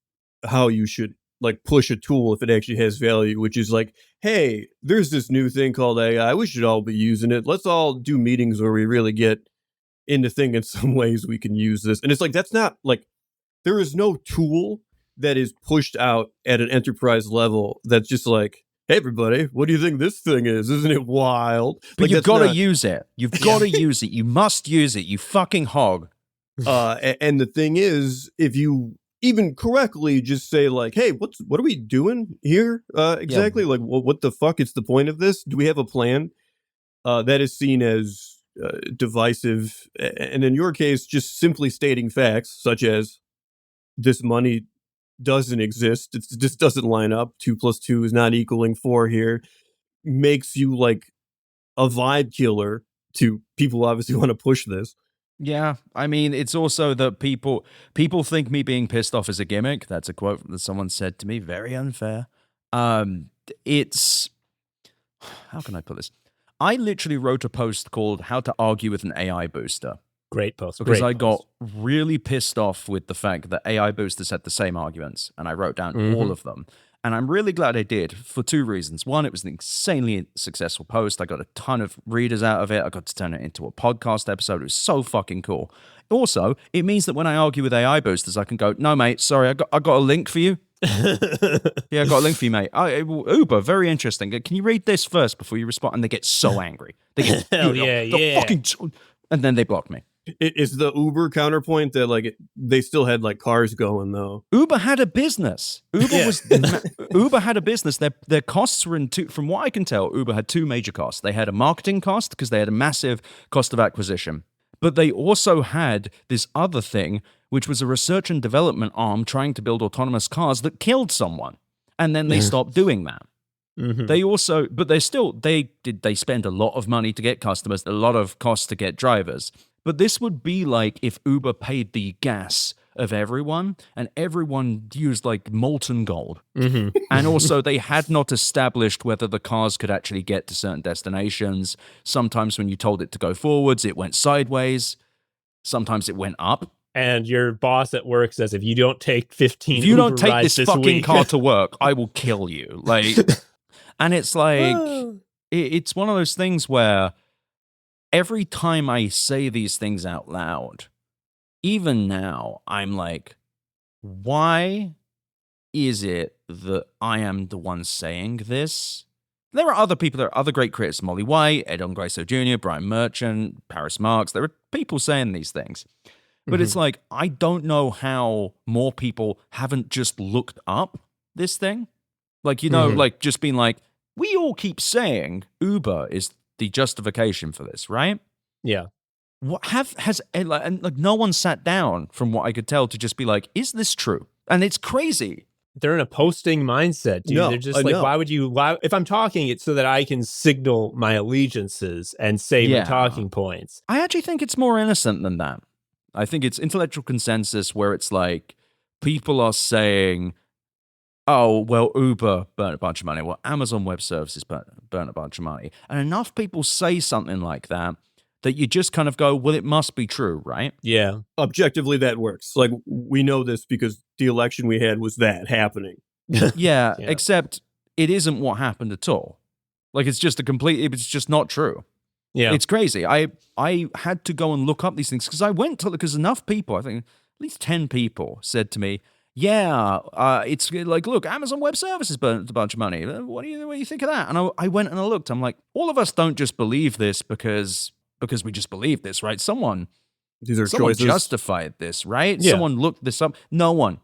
how you should like push a tool if it actually has value, which is like, hey, there's this new thing called AI. We should all be using it. Let's all do meetings where we really get into thinking some ways we can use this. And it's like, that's not like, there is no tool that is pushed out at an enterprise level that's just like, hey, everybody, what do you think this thing is? Isn't it wild? But you've got to use it. You've got to use it. You must use it, you fucking hog. And the thing is, if you even correctly just say like, hey, what are we doing here exactly? Like, what the fuck is the point of this? Do we have a plan? That is seen as divisive. And in your case, just simply stating facts, such as this money doesn't exist. It just doesn't line up. 2 + 2 is not equaling 4 here. Makes you like a vibe killer to people obviously want to push this. Yeah, I mean, it's also that people think me being pissed off is a gimmick. That's a quote that someone said to me. Very unfair. It's, how can I put this? I literally wrote a post called "How to Argue with an AI Booster." Great post. Because I got really pissed off with the fact that AI boosters had the same arguments, and I wrote down all of them. And I'm really glad I did for 2 reasons. One, it was an insanely successful post. I got a ton of readers out of it. I got to turn it into a podcast episode. It was so fucking cool. Also, it means that when I argue with AI boosters, I can go, no, mate, sorry, I got a link for you. Yeah, I got a link for you, mate. Uber, very interesting. Can you read this first before you respond? And they get so angry. They get, hell yeah. Fucking, and then they block me. Is the Uber counterpoint that like they still had like cars going though? Uber had a business. Uber had a business. Their costs were from what I can tell, Uber had 2 major costs. They had a marketing cost because they had a massive cost of acquisition. But they also had this other thing, which was a research and development arm trying to build autonomous cars that killed someone. And then they stopped doing that. They spend a lot of money to get customers, a lot of costs to get drivers. But this would be like if Uber paid the gas of everyone and everyone used like molten gold. And also they had not established whether the cars could actually get to certain destinations. Sometimes when you told it to go forwards, it went sideways. Sometimes it went up. And your boss at work says, if you don't take 15 if you Uber don't take rides this fucking week, car to work, I will kill you. Like, and it's like, it's one of those things where every time I say these things out loud, even now, I'm like, why is it that I am the one saying this? There are other people, there are other great critics, Molly White, Edon Guesto Jr., Brian Merchant, Paris Marx. There are people saying these things. But it's like, I don't know how more people haven't just looked up this thing. Like, like just being like, we all keep saying Uber is the justification for this, right? Yeah. And no one sat down from what I could tell to just be like, is this true? And it's crazy. They're in a posting mindset, dude. No, They're just like, why, if I'm talking, it's so that I can signal my allegiances and say my talking points. I actually think it's more innocent than that. I think it's intellectual consensus where it's like, people are saying, oh, well, Uber burnt a bunch of money. Well, Amazon Web Services burnt a bunch of money. And enough people say something like that you just kind of go, well, it must be true, right? Yeah. Objectively, that works. Like, we know this because the election we had was that happening. Yeah, except it isn't what happened at all. Like, it's just it's just not true. Yeah. It's crazy. I had to go and look up these things because enough people, I think at least 10 people said to me, it's like, look, Amazon Web Services burnt a bunch of money. What do you think of that? And I went and I looked. I'm like, all of us don't just believe this because we just believe this, right? Someone justified this, right? Yeah. Someone looked this up. No one.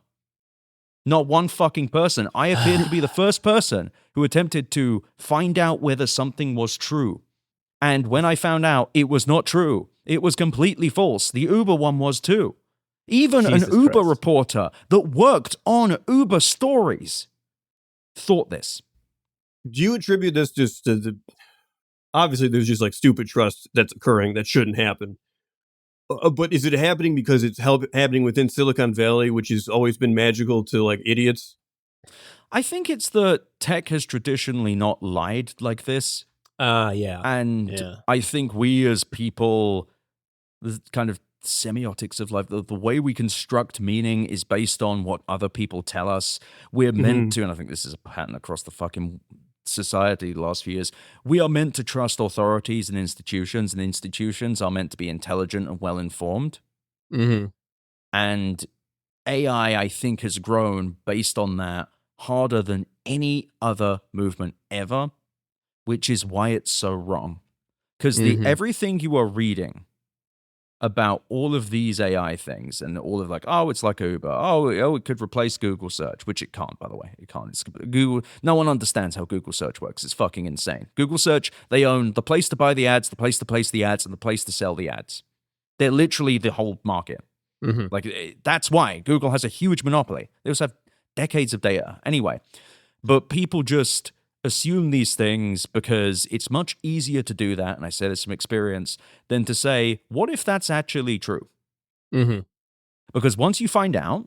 Not one fucking person. I appeared to be the first person who attempted to find out whether something was true. And when I found out it was not true, it was completely false. The Uber one was too. Even an Uber reporter that worked on Uber stories thought this. Do you attribute this just to obviously there's just like stupid trust that's occurring that shouldn't happen. But is it happening because it's happening within Silicon Valley, which has always been magical to like idiots? I think it's that tech has traditionally not lied like this. Yeah. And I think we as people, the kind of semiotics of life, the way we construct meaning is based on what other people tell us. We're meant to, and I think this is a pattern across the fucking society the last few years, we are meant to trust authorities and institutions are meant to be intelligent and well-informed. And AI, I think, has grown based on that harder than any other movement ever, which is why it's so wrong. Because everything you are reading about all of these AI things and all of like, oh, it's like Uber. Oh, it could replace Google search, which it can't, by the way. It can't. It's Google. No one understands how Google search works. It's fucking insane. Google search, they own the place to buy the ads, the place to place the ads, and the place to sell the ads. They're literally the whole market. Like, that's why Google has a huge monopoly. They also have decades of data. Anyway, but people just assume these things because it's much easier to do that, and I say this from experience, than to say, what if that's actually true? Because once you find out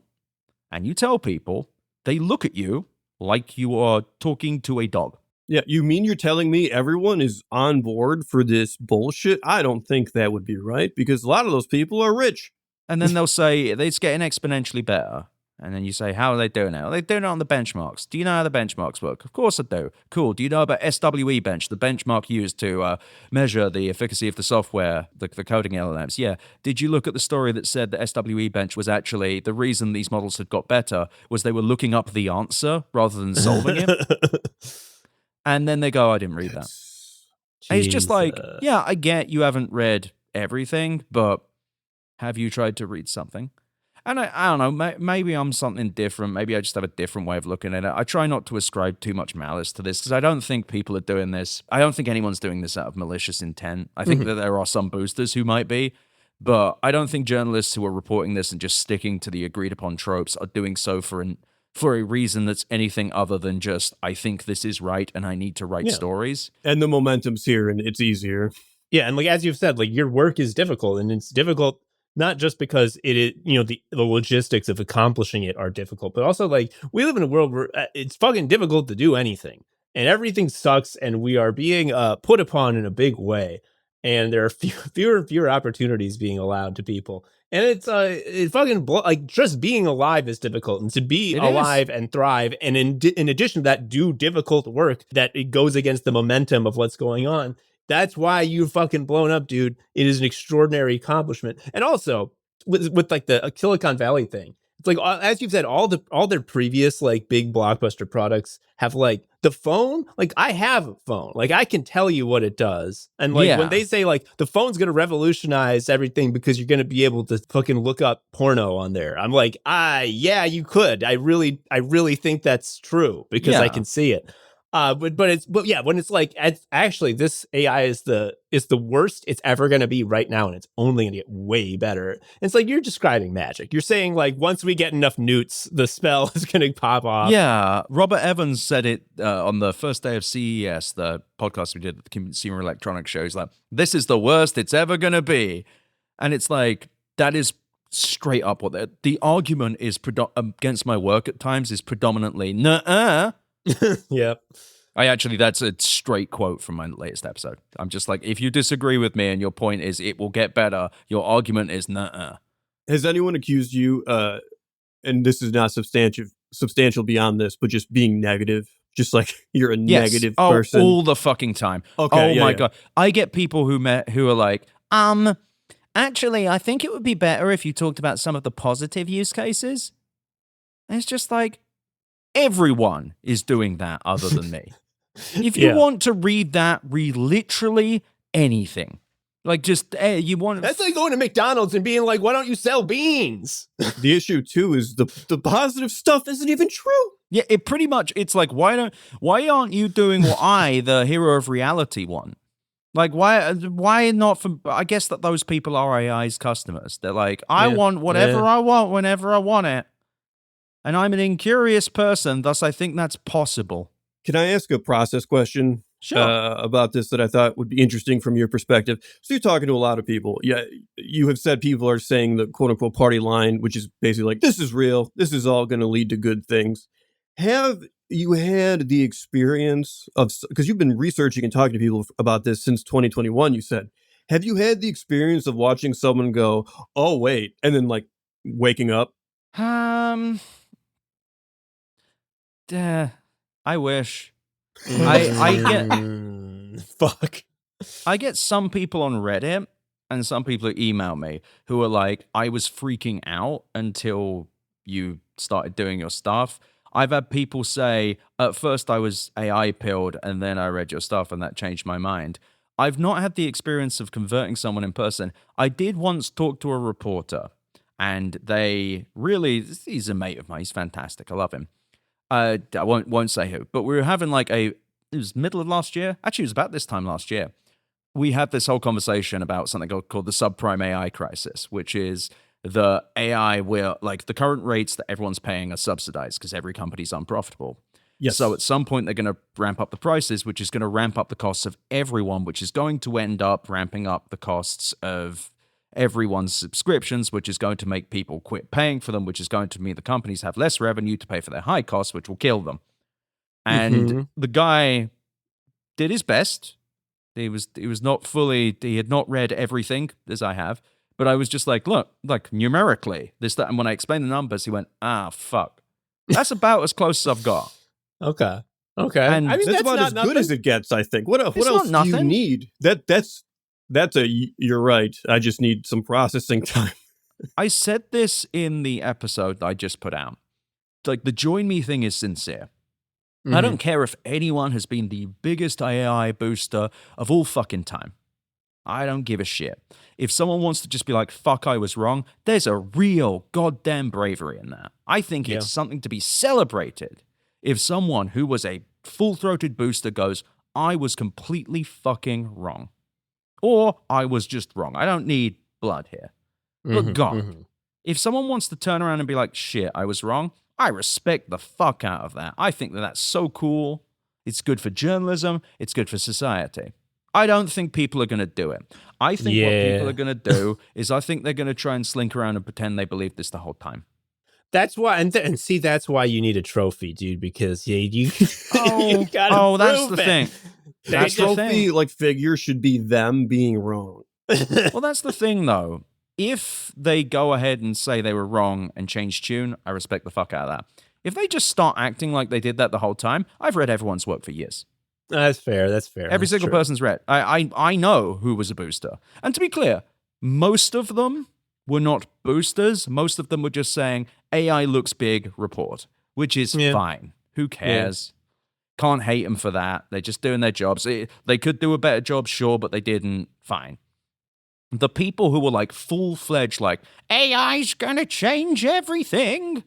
and you tell people, they look at you like you are talking to a dog. Yeah, you mean you're telling me everyone is on board for this bullshit? I don't think that would be right, because a lot of those people are rich. And then they'll say, it's getting exponentially better. And then you say, how are they doing it? Are they doing it on the benchmarks? Do you know how the benchmarks work? Of course I do. Cool. Do you know about SWE bench, the benchmark used to measure the efficacy of the software, the coding LLMs? Yeah. Did you look at the story that said that SWE bench was actually the reason these models had got better was they were looking up the answer rather than solving it? And then they go, I didn't read that. And it's just like, yeah, I get you haven't read everything, but have you tried to read something? And I don't know, maybe I'm something different. Maybe I just have a different way of looking at it. I try not to ascribe too much malice to this because I don't think people are doing this. I don't think anyone's doing this out of malicious intent. I think that there are some boosters who might be, but I don't think journalists who are reporting this and just sticking to the agreed upon tropes are doing so for a reason that's anything other than just, I think this is right and I need to write stories. And the momentum's here and it's easier. Yeah, and like as you've said, like your work is difficult, and it's difficult not just because it is, the logistics of accomplishing it are difficult, but also like we live in a world where it's fucking difficult to do anything, and everything sucks, and we are being put upon in a big way, and there are fewer and fewer opportunities being allowed to people, and it's fucking like just being alive is difficult, and to be alive and thrive, and in addition to that, do difficult work that it goes against the momentum of what's going on. That's why you've fucking blown up, dude. It is an extraordinary accomplishment. And also, with like the Silicon Valley thing. It's like, as you've said, all their previous like big blockbuster products have like the phone. Like I have a phone, like I can tell you what it does. And like when they say like the phone's going to revolutionize everything because you're going to be able to fucking look up porno on there, I'm like, yeah, you could. I really think that's true because I can see it. But yeah, when it's like, actually this AI is the worst it's ever going to be right now, and it's only going to get way better. And it's like, you're describing magic. You're saying like, once we get enough newts, the spell is going to pop off. Yeah, Robert Evans said it on the first day of CES, the podcast we did at the Consumer Electronics Show. He's like, this is the worst it's ever going to be. And it's like, that is straight up what the argument is against my work at times is predominantly, nuh-uh. Yep. That's a straight quote from my latest episode. I'm just like, if you disagree with me and your point is it will get better, your argument is nuh-uh. Has anyone accused you, and this is not substantial beyond this, but just being negative? Just like you're a negative person? All the fucking time. Okay, my God. I get people who are like, actually, I think it would be better if you talked about some of the positive use cases. And it's just like, everyone is doing that other than me. If you want to read literally anything. Like just, you want... That's like going to McDonald's and being like, why don't you sell beans? The issue too is the positive stuff isn't even true. Yeah, it pretty much, it's like, why aren't you doing what the hero of reality, want? Like, why not for... I guess that those people are AI's customers. They're like, I want whatever I want whenever I want it. And I'm an incurious person, thus I think that's possible. Can I ask a process question about this that I thought would be interesting from your perspective? So you're talking to a lot of people. Yeah, you have said people are saying the quote-unquote party line, which is basically like, this is real. This is all going to lead to good things. Have you had the experience of, because you've been researching and talking to people about this since 2021, you said. Have you had the experience of watching someone go, oh, wait, and then like waking up? I wish. I get fuck. I get some people on Reddit and some people who email me who are like, I was freaking out until you started doing your stuff. I've had people say, at first I was AI pilled and then I read your stuff and that changed my mind. I've not had the experience of converting someone in person. I did once talk to a reporter and he's a mate of mine. He's fantastic. I love him. I won't say who, but we were having it was middle of last year. Actually, it was about this time last year. We had this whole conversation about something called the subprime AI crisis, which is the AI where like the current rates that everyone's paying are subsidized because every company's unprofitable. Yes. So at some point they're going to ramp up the prices, which is going to ramp up the costs of everyone, which is going to end up ramping up the costs of everyone's subscriptions, which is going to make people quit paying for them, which is going to mean the companies have less revenue to pay for their high costs, which will kill them. And the guy did his best. He was not fully, he had not read everything as I have, but I was just like, look, like numerically, this, that. And when I explained the numbers, he went, fuck. That's about as close as I've got. Okay. And I mean, that's about as good as it gets, I think. What else do you need? You're right. I just need some processing time. I said this in the episode I just put out. Like, the join me thing is sincere. I don't care if anyone has been the biggest AI booster of all fucking time. I don't give a shit. If someone wants to just be like, fuck, I was wrong, there's a real goddamn bravery in that. I think it's something to be celebrated. If someone who was a full-throated booster goes, I was completely fucking wrong. Or I was just wrong. I don't need blood here. But God, if someone wants to turn around and be like, shit, I was wrong, I respect the fuck out of that. I think that that's so cool. It's good for journalism. It's good for society. I don't think people are going to do it. I think what people are going to do is I think they're going to try and slink around and pretend they believed this the whole time. That's why, and see, that's why you need a trophy, dude, because you you gotta that's the thing. That trophy like figure should be them being wrong. Well, that's the thing, though. If they go ahead and say they were wrong and change tune, I respect the fuck out of that. If they just start acting like they did that the whole time, I've read everyone's work for years. That's fair. Every single person's read. I know who was a booster. And to be clear, most of them were not boosters. Most of them were just saying, AI looks big, report, which is fine. Who cares? Can't hate them for that. They're just doing their jobs. They could do a better job, sure, but they didn't. Fine. The people who were like full-fledged, like, AI's gonna change everything.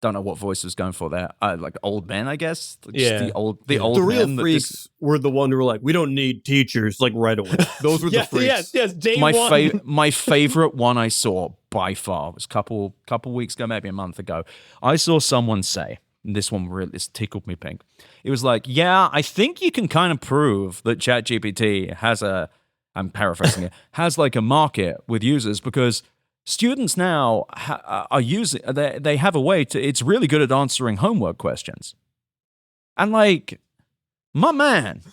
Don't know what voice was going for there. Like old men, I guess. Just the old the real men freaks were the one who were like, we don't need teachers, like right away. Those were the freaks. Yes, day one. My favorite one I saw by far was a couple weeks ago, maybe a month ago. I saw someone say, and this one really tickled me pink. It was like, yeah, I think you can kind of prove that ChatGPT has I'm paraphrasing it, has like a market with users because students now are using, they have a way to, it's really good at answering homework questions. And like, my man,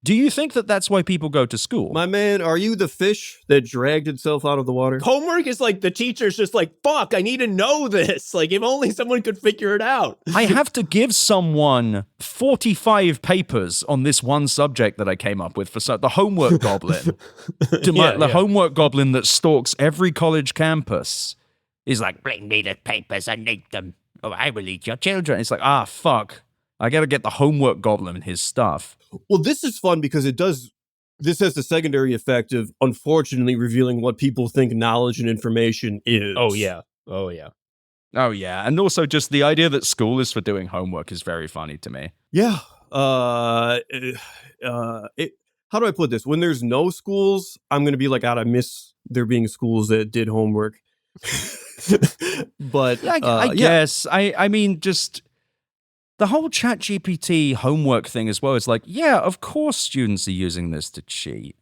do you think that that's why people go to school? My man, are you the fish that dragged itself out of the water? Homework is like the teacher's just like, fuck, I need to know this. Like, if only someone could figure it out. I have to give someone 45 papers on this one subject that I came up with for the homework goblin. The homework goblin that stalks every college campus is like, bring me the papers, I need them, or I will eat your children. It's like, fuck. I got to get the homework goblin and his stuff. Well, this is fun because this has the secondary effect of unfortunately revealing what people think knowledge and information is. Oh, yeah. And also just the idea that school is for doing homework is very funny to me. Yeah. How do I put this? When there's no schools, I'm going to be like, God, I miss there being schools that did homework. But I guess. I mean, just the whole ChatGPT homework thing as well is like, yeah, of course students are using this to cheat.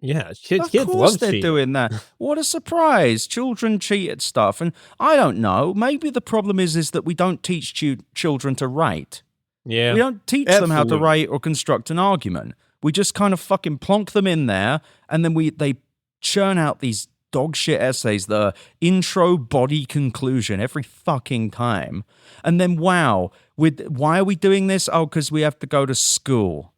Yeah, kids of course love they're cheating. doing that. What a surprise. Children cheat at stuff. And I don't know. Maybe the problem is that we don't teach children to write. Yeah. We don't teach them how to write or construct an argument. We just kind of fucking plonk them in there, and then they churn out these dog shit essays, the intro, body, conclusion every fucking time. And then, wow, why are we doing this? Oh, because we have to go to school.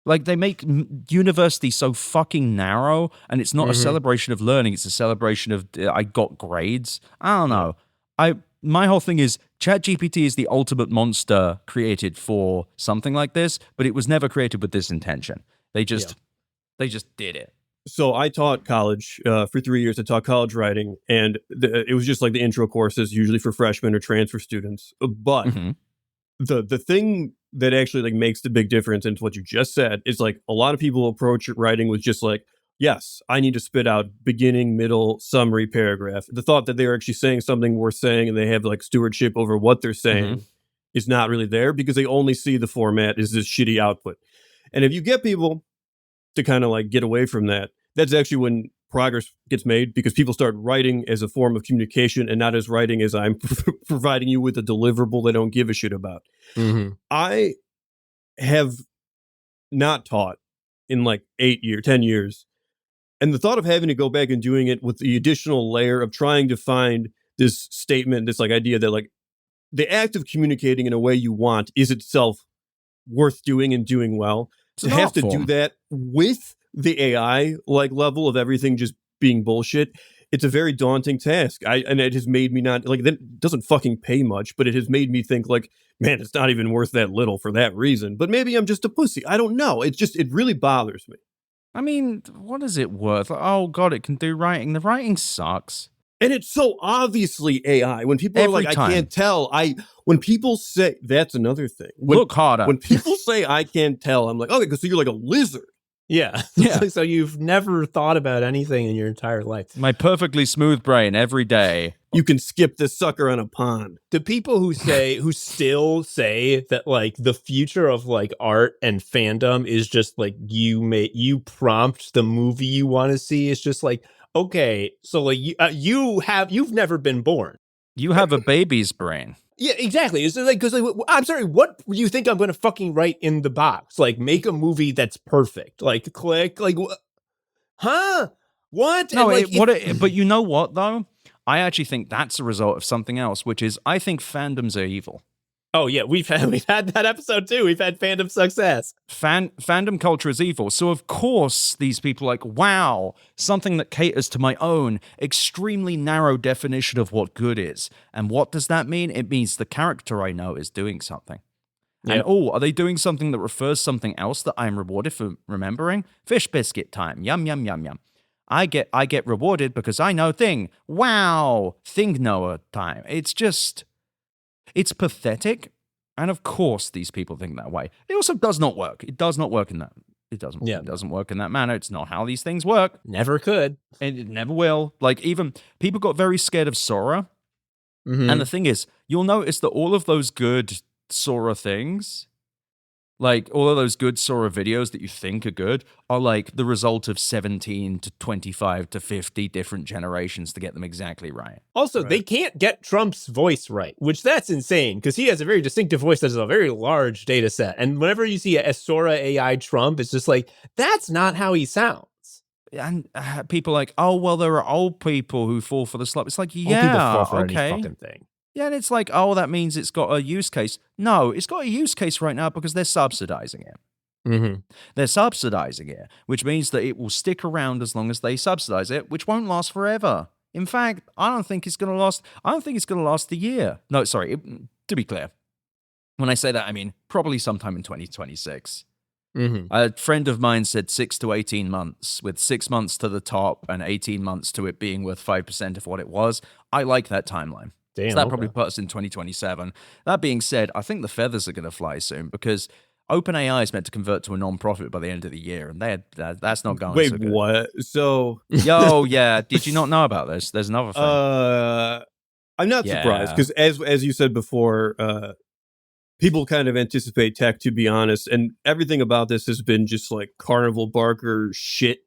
Like, they make university so fucking narrow, and it's not a celebration of learning. It's a celebration of, I got grades. I don't know. My whole thing is, ChatGPT is the ultimate monster created for something like this, but it was never created with this intention. They just did it. So I taught college for 3 years. I taught college writing, and it was just like the intro courses, usually for freshmen or transfer students. But the thing that actually like makes the big difference into what you just said is like a lot of people approach writing with just like, yes, I need to spit out beginning, middle, summary, paragraph. The thought that they're actually saying something worth saying and they have like stewardship over what they're saying is not really there because they only see the format as this shitty output. And if you get people to kind of like get away from that, that's actually when progress gets made because people start writing as a form of communication and not as writing as I'm providing you with a deliverable they don't give a shit about. I have not taught in like 10 years. And the thought of having to go back and doing it with the additional layer of trying to find this statement, this like idea that like the act of communicating in a way you want is itself worth doing and doing well. To have to do that with the AI like level of everything just being bullshit, it's a very daunting task. And it has made me not like that doesn't fucking pay much, but it has made me think like, man, it's not even worth that little for that reason. But maybe I'm just a pussy. I don't know. It really bothers me. I mean, what is it worth? Oh God, it can do writing. The writing sucks. And it's so obviously AI. When people are like, I can't tell. When people say, that's another thing. Look harder. When people say, I can't tell, I'm like, okay, so you're like a lizard. Yeah. So you've never thought about anything in your entire life. My perfectly smooth brain every day. You can skip this sucker on a pond. The people who still say that like the future of like art and fandom is just like you prompt the movie you want to see. It's just like, okay, so like you've never been born. You have a baby's brain. Yeah, exactly. It's like, because like, I'm sorry, what do you think I'm going to fucking write in the box? Like, make a movie that's perfect. Like, click. Like, huh? What? No, like, but you know what though? I actually think that's a result of something else, which is I think fandoms are evil. Oh yeah, we've had that episode too. We've had fandom success. Fandom culture is evil. So of course these people are like, wow, something that caters to my own extremely narrow definition of what good is. And what does that mean? It means the character I know is doing something. Yep. And are they doing something that refers something else that I am rewarded for remembering? Fish biscuit time. Yum yum yum yum. I get rewarded because I know thing. Wow, thing knower time. It's pathetic, and of course these people think that way. It also does not work. It does not work in that. It doesn't work in that manner. It's not how these things work. Never could. And it never will. Like, even people got very scared of Sora. Mm-hmm. And the thing is, you'll notice that all of those good Sora things, like all of those good Sora videos that you think are good, are like the result of 17 to 25 to 50 different generations to get them exactly right. Also, they can't get Trump's voice right, which that's insane because he has a very distinctive voice that has a very large data set. And whenever you see a Sora AI Trump, it's just like, that's not how he sounds. And people are like, oh, well, there are old people who fall for the slop. It's like, yeah, old people fall for okay. any fucking thing. Yeah, and it's like, oh, that means it's got a use case. No, it's got a use case right now because they're subsidizing it. Mm-hmm. They're subsidizing it, which means that it will stick around as long as they subsidize it, which won't last forever. In fact, I don't think it's going to last a year. No, sorry, to be clear. When I say that, I mean probably sometime in 2026. Mm-hmm. A friend of mine said 6 to 18 months, with 6 months to the top and 18 months to it being worth 5% of what it was. I like that timeline. Damn, so that probably puts us in 2027. That being said, I think the feathers are going to fly soon because OpenAI is meant to convert to a non-profit by the end of the year, and that's not going so good. Wait, what? So... Yo, yeah. Did you not know about this? There's another thing. I'm not surprised because as you said before, people kind of anticipate tech, to be honest, and everything about this has been just like carnival barker shit.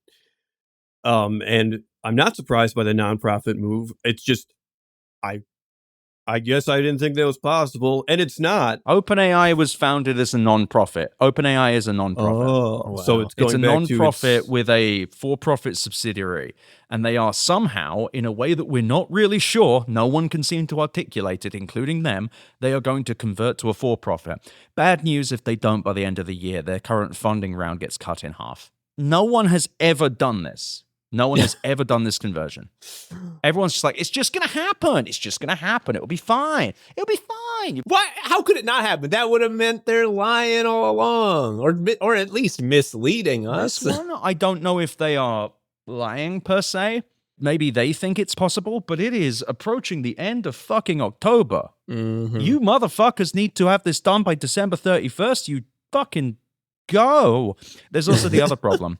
And I'm not surprised by the non-profit move. It's just, I guess I didn't think that was possible, and it's not. OpenAI was founded as a non-profit. OpenAI is a non-profit. Oh, wow. So it's a non-profit with a for-profit subsidiary, and they are somehow, in a way that we're not really sure, no one can seem to articulate it, including them, they are going to convert to a for-profit. Bad news if they don't by the end of the year. Their current funding round gets cut in half. No one has ever done this. No one has ever done this conversion. Everyone's just like, it's just going to happen. It's just going to happen. It'll be fine. It'll be fine. What? How could it not happen? That would have meant they're lying all along, or at least misleading us. This one, I don't know if they are lying per se. Maybe they think it's possible, but it is approaching the end of fucking October. Mm-hmm. You motherfuckers need to have this done by December 31st. You fucking go. There's also the other problem.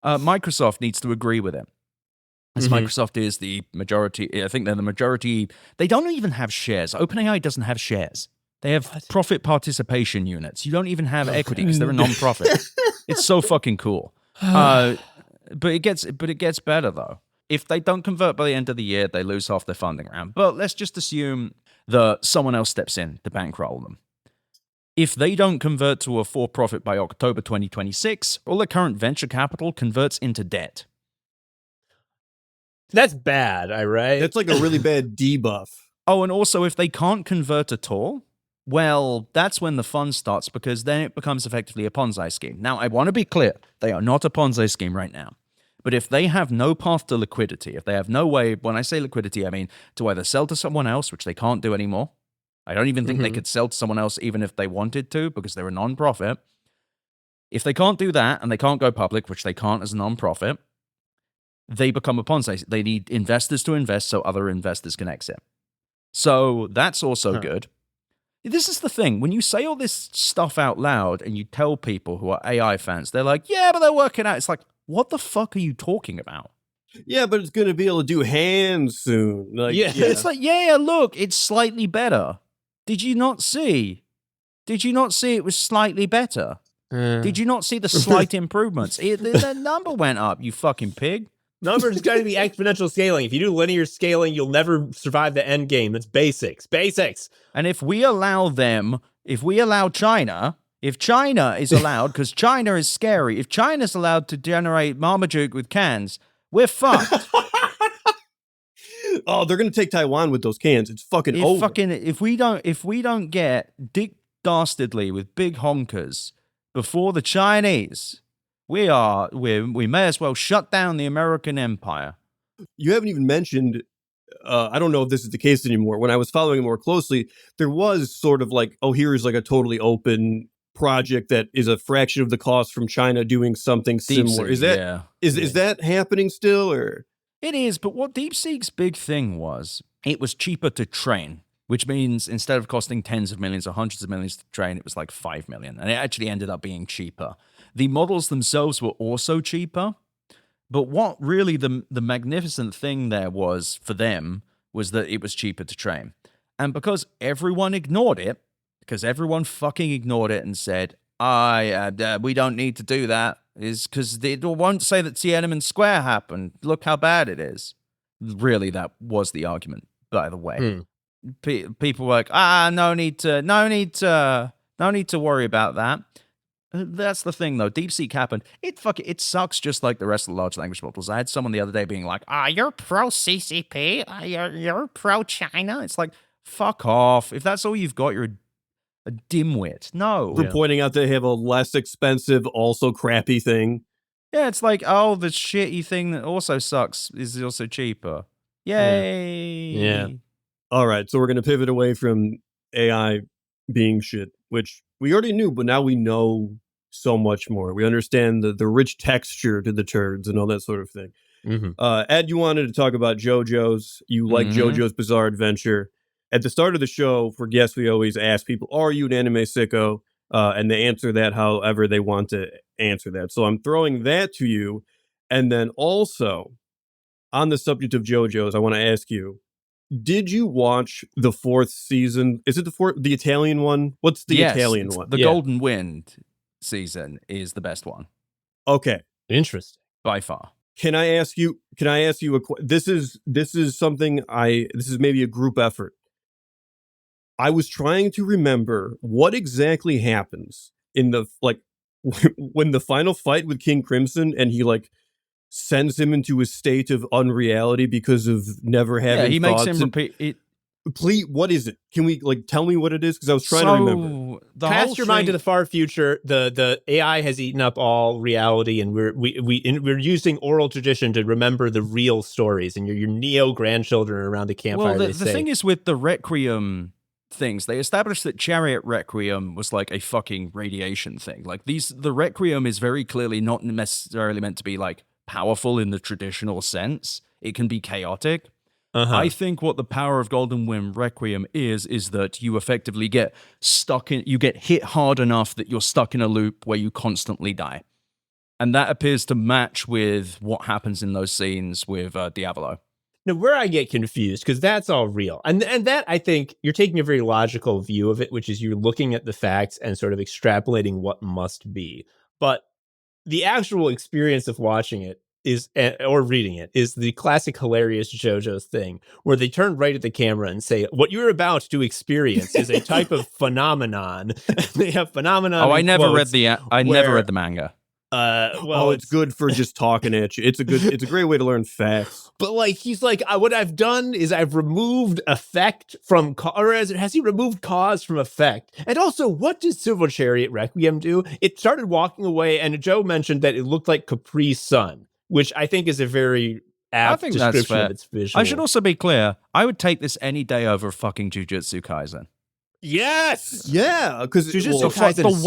Microsoft needs to agree with it. As Microsoft is the majority, I think they're the majority. They don't even have shares. OpenAI doesn't have shares. They have profit participation units. You don't even have equity because they're a non-profit. It's so fucking cool. But it gets better though. If they don't convert by the end of the year, they lose half their funding round. But let's just assume that someone else steps in to bankroll them. If they don't convert to a for-profit by October 2026, all their current venture capital converts into debt. That's bad, right? That's like a really bad debuff. Oh, and also if they can't convert at all, well, that's when the fun starts because then it becomes effectively a Ponzi scheme. Now, I want to be clear. They are not a Ponzi scheme right now. But if they have no path to liquidity, if they have no way, when I say liquidity, I mean to either sell to someone else, which they can't do anymore. I don't even think they could sell to someone else even if they wanted to because they're a non-profit. If they can't do that and they can't go public, which they can't as a non-profit, they become a Ponzi. They need investors to invest so other investors can exit. So that's also good. This is the thing. When you say all this stuff out loud and you tell people who are AI fans, they're like, yeah, but they're working out. It's like, what the fuck are you talking about? Yeah, but it's going to be able to do hands soon. Like, yeah. It's like, yeah, look, it's slightly better. Did you not see? Did you not see it was slightly better? Did you not see the slight improvements? The number went up, you fucking pig. Numbers got to be exponential scaling. If you do linear scaling, you'll never survive the end game. That's basics. Basics. And if we allow China, if China is allowed, because China is scary, if China's allowed to generate Marmaduke with cans, we're fucked. Oh, they're gonna take Taiwan with those cans. It's fucking over. If we don't get Dick Dastardly with big honkers before the Chinese, we may as well shut down the American empire. You haven't even mentioned. I don't know if this is the case anymore. When I was following it more closely, there was sort of like, oh, here's like a totally open project that is a fraction of the cost from China doing something similar. Is that is that happening still, or? It is, but what DeepSeek's big thing was, it was cheaper to train, which means instead of costing tens of millions or hundreds of millions to train, it was like 5 million. And it actually ended up being cheaper. The models themselves were also cheaper. But what really the magnificent thing there was for them was that it was cheaper to train. And because everyone ignored it, because everyone fucking ignored it and said, we don't need to do that, is because it won't say that Tiananmen Square happened. Look how bad it is. Really, that was the argument, by the way. People were like, no need to worry about that. That's the thing, though. DeepSeek happened. It sucks just like the rest of the large language models. I had someone the other day being like, you're pro-CCP? You're pro-China? It's like, fuck off. If that's all you've got, you're a dimwit. No. For pointing out they have a less expensive, also crappy thing. Yeah, it's like, the shitty thing that also sucks is also cheaper. Yay. Yeah. All right, so we're going to pivot away from AI being shit, which we already knew, but now we know so much more. We understand the rich texture to the turds and all that sort of thing. Ed, you wanted to talk about JoJo's. You like JoJo's Bizarre Adventure. At the start of the show, for guests, we always ask people, are you an anime sicko? And they answer that however they want to answer that. So I'm throwing that to you. And then also, on the subject of JoJo's, I want to ask you, did you watch the 4th season? Is it the Italian one? What's the Italian one? The Golden Wind season is the best one. Okay. Interesting. By far. Can I ask you this is something this is maybe a group effort. I was trying to remember what exactly happens in the, like, when the final fight with King Crimson and he, like, sends him into a state of unreality because of never having he thoughts. Makes him repeat it. Please, what is it? Can we, like, tell me what it is? Because I was trying to remember. Cast your mind to the far future. The AI has eaten up all reality, and we're using oral tradition to remember the real stories. And your Neo grandchildren around the campfire. Well, the thing is with the Requiem things, they established that Chariot Requiem was like a fucking radiation thing. Like the Requiem is very clearly not necessarily meant to be like powerful in the traditional sense. It can be chaotic. I think what the power of Golden Wind Requiem is that you effectively get you get hit hard enough that you're stuck in a loop where you constantly die. And that appears to match with what happens in those scenes with Diavolo. Now, where I get confused, because that's all real. And that, I think, you're taking a very logical view of it, which is you're looking at the facts and sort of extrapolating what must be. But the actual experience of watching it or reading it is the classic hilarious JoJo's thing, where they turn right at the camera and say, what you're about to experience is a type of phenomenon. They have phenomenon. I never read the manga. It's good for just talking at you. It's a great way to learn facts. But like, he's like, what I've done is I've removed effect from, has he removed cause from effect? And also, what does Silver Chariot Requiem do? It started walking away, and Joe mentioned that it looked like Capri Sun, which I think is a very apt description of its visual. I should also be clear, I would take this any day over fucking Jujutsu Kaisen. Yes. Yeah, because the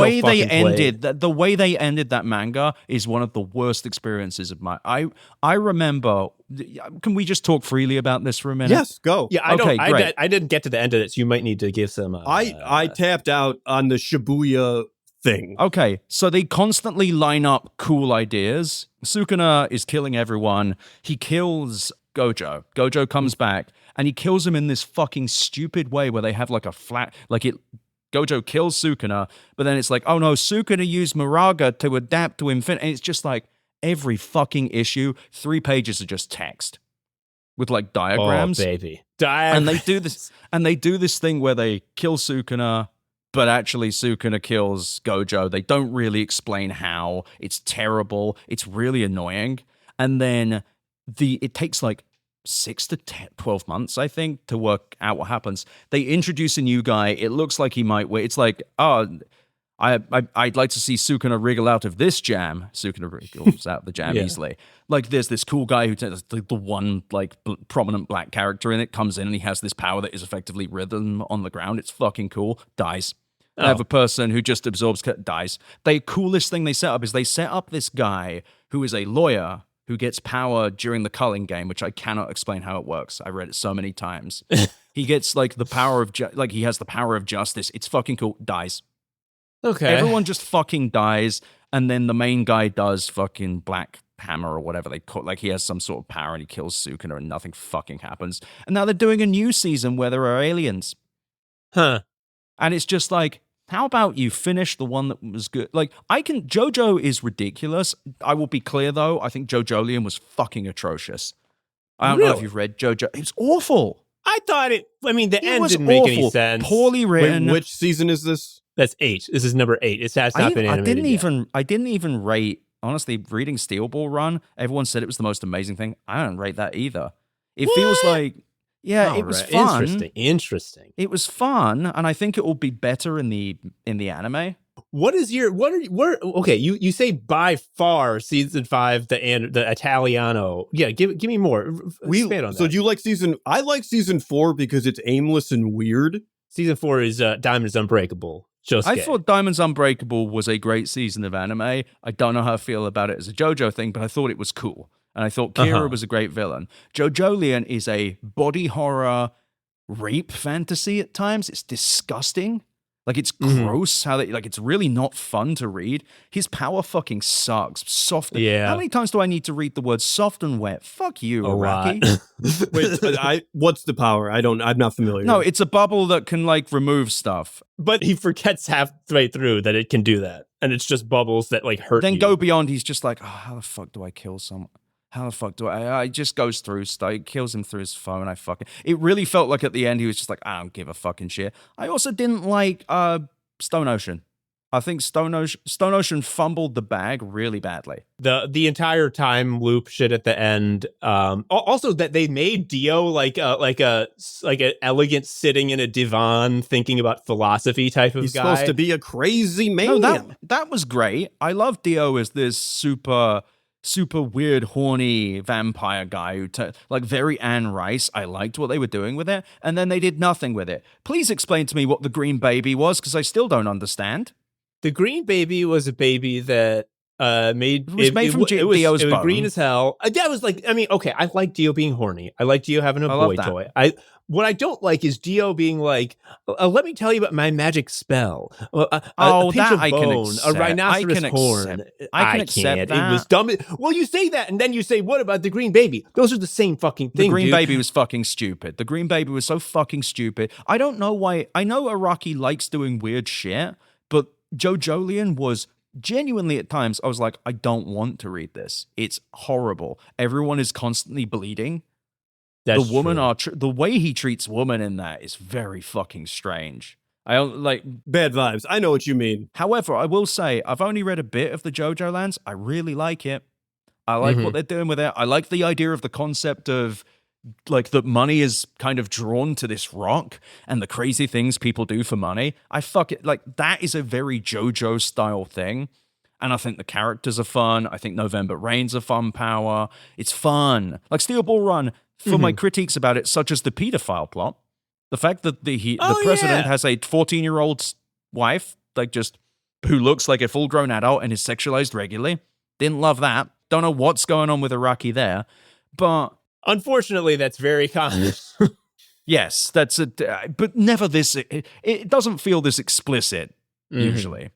way they ended that manga is one of the worst experiences of my. I remember. Can we just talk freely about this for a minute? Yes, go. Yeah, I didn't get to the end of it, so you might need to give some. I tapped out on the Shibuya thing. Okay, so they constantly line up cool ideas. Sukuna is killing everyone. He kills Gojo. Gojo comes back. And he kills him in this fucking stupid way where they have like a flat, Gojo kills Sukuna, but then it's like, oh no, Sukuna used Muraga to adapt to infinite. And it's just like every fucking issue, 3 pages of just text with like diagrams. Oh, baby. And they do this thing where they kill Sukuna, but actually Sukuna kills Gojo. They don't really explain how. It's terrible. It's really annoying. And then it takes like 6 to 10, 12 months, I think, to work out what happens. They introduce a new guy. It looks like he might win. It's like, oh, I'd like to see Sukuna wriggle out of this jam. Sukuna wriggles out of the jam easily. Like, there's this cool guy who the one like prominent black character in it comes in and he has this power that is effectively rhythm on the ground. It's fucking cool. Dies. I have a person who just absorbs, dies. The coolest thing they set up is they set up this guy who is a lawyer who gets power during the culling game, which I cannot explain how it works. I read it so many times. He gets like the power of, he has the power of justice. It's fucking cool. Dies. Okay. Everyone just fucking dies, and then the main guy does fucking Black Hammer or whatever they call it. Like, he has some sort of power and he kills Sukuna and nothing fucking happens. And now they're doing a new season where there are aliens. Huh. And it's just like, how about you finish the one that was good? Like, Jojo is ridiculous. I will be clear, though. I think Jojolian was fucking atrocious. I don't know if you've read Jojo. It's awful. I thought the end didn't make any sense. Poorly written. Wait, which season is this? That's 8. This is number 8. It has not been animated I didn't even rate, honestly, reading Steel Ball Run, everyone said it was the most amazing thing. I don't rate that either. It feels like, it was fun. Interesting. It was fun, and I think it will be better in the anime. Okay, you say by far season 5 the Italiano. Yeah, give me more. Expand on that. So do you like I like season 4 because it's aimless and weird. Season 4 is Diamond's Unbreakable. I thought Diamond's Unbreakable was a great season of anime. I don't know how I feel about it as a JoJo thing, but I thought it was cool. And I thought Kira was a great villain. Jojolian is a body horror rape fantasy at times. It's disgusting. Like, it's gross how it's really not fun to read. His power fucking sucks. Soft. Yeah. How many times do I need to read the word soft and wet? Fuck you, Araki. Wait, what's the power? I'm not familiar. No, it's a bubble that can like remove stuff. But he forgets halfway through that it can do that. And it's just bubbles that like hurt Then you. go beyond, he's just like, how the fuck do I kill someone? How the fuck do I? He just goes through stuff. He kills him through his phone. It really felt like at the end he was just like, I don't give a fucking shit. I also didn't like Stone Ocean. I think Stone Ocean fumbled the bag really badly. The entire time loop shit at the end. Also that they made Dio like an elegant sitting in a divan thinking about philosophy type of He's guy. He's supposed to be a crazy man. No, that was great. I love Dio as this super weird, horny vampire guy who, like, very Anne Rice. I liked what they were doing with it, and then they did nothing with it. Please explain to me what the green baby was, because I still don't understand. The green baby was a baby that made Dio's bone. Green as hell. That was like, okay, I like Dio being horny. I like Dio having a boy toy. What I don't like is Dio being like, let me tell you about my magic spell. A pinch of bone, a rhinoceros horn. I can accept that. It was dumb. Well, you say that, and then you say, what about the green baby? Those are the same fucking thing, The green baby was fucking stupid. The green baby was so fucking stupid. I don't know why. I know Araki likes doing weird shit, but Jojolian was genuinely at times, I was like, I don't want to read this. It's horrible. Everyone is constantly bleeding. That's the way he treats women in that is very fucking strange. I don't like bad vibes. I know what you mean. However, I will say I've only read a bit of the JoJo Lands. I really like it. I like what they're doing with it. I like the idea of the concept of like that money is kind of drawn to this rock and the crazy things people do for money. Like that is a very JoJo style thing. And I think the characters are fun. I think November Rain's a fun power. It's fun. Like Steel Ball Run, for my critiques about it, such as the pedophile plot, the fact that the president has a 14-year-old wife, like just who looks like a full-grown adult and is sexualized regularly. Didn't love that. Don't know what's going on with Araki there. But unfortunately, that's very common. Yes, but never this. It doesn't feel this explicit usually.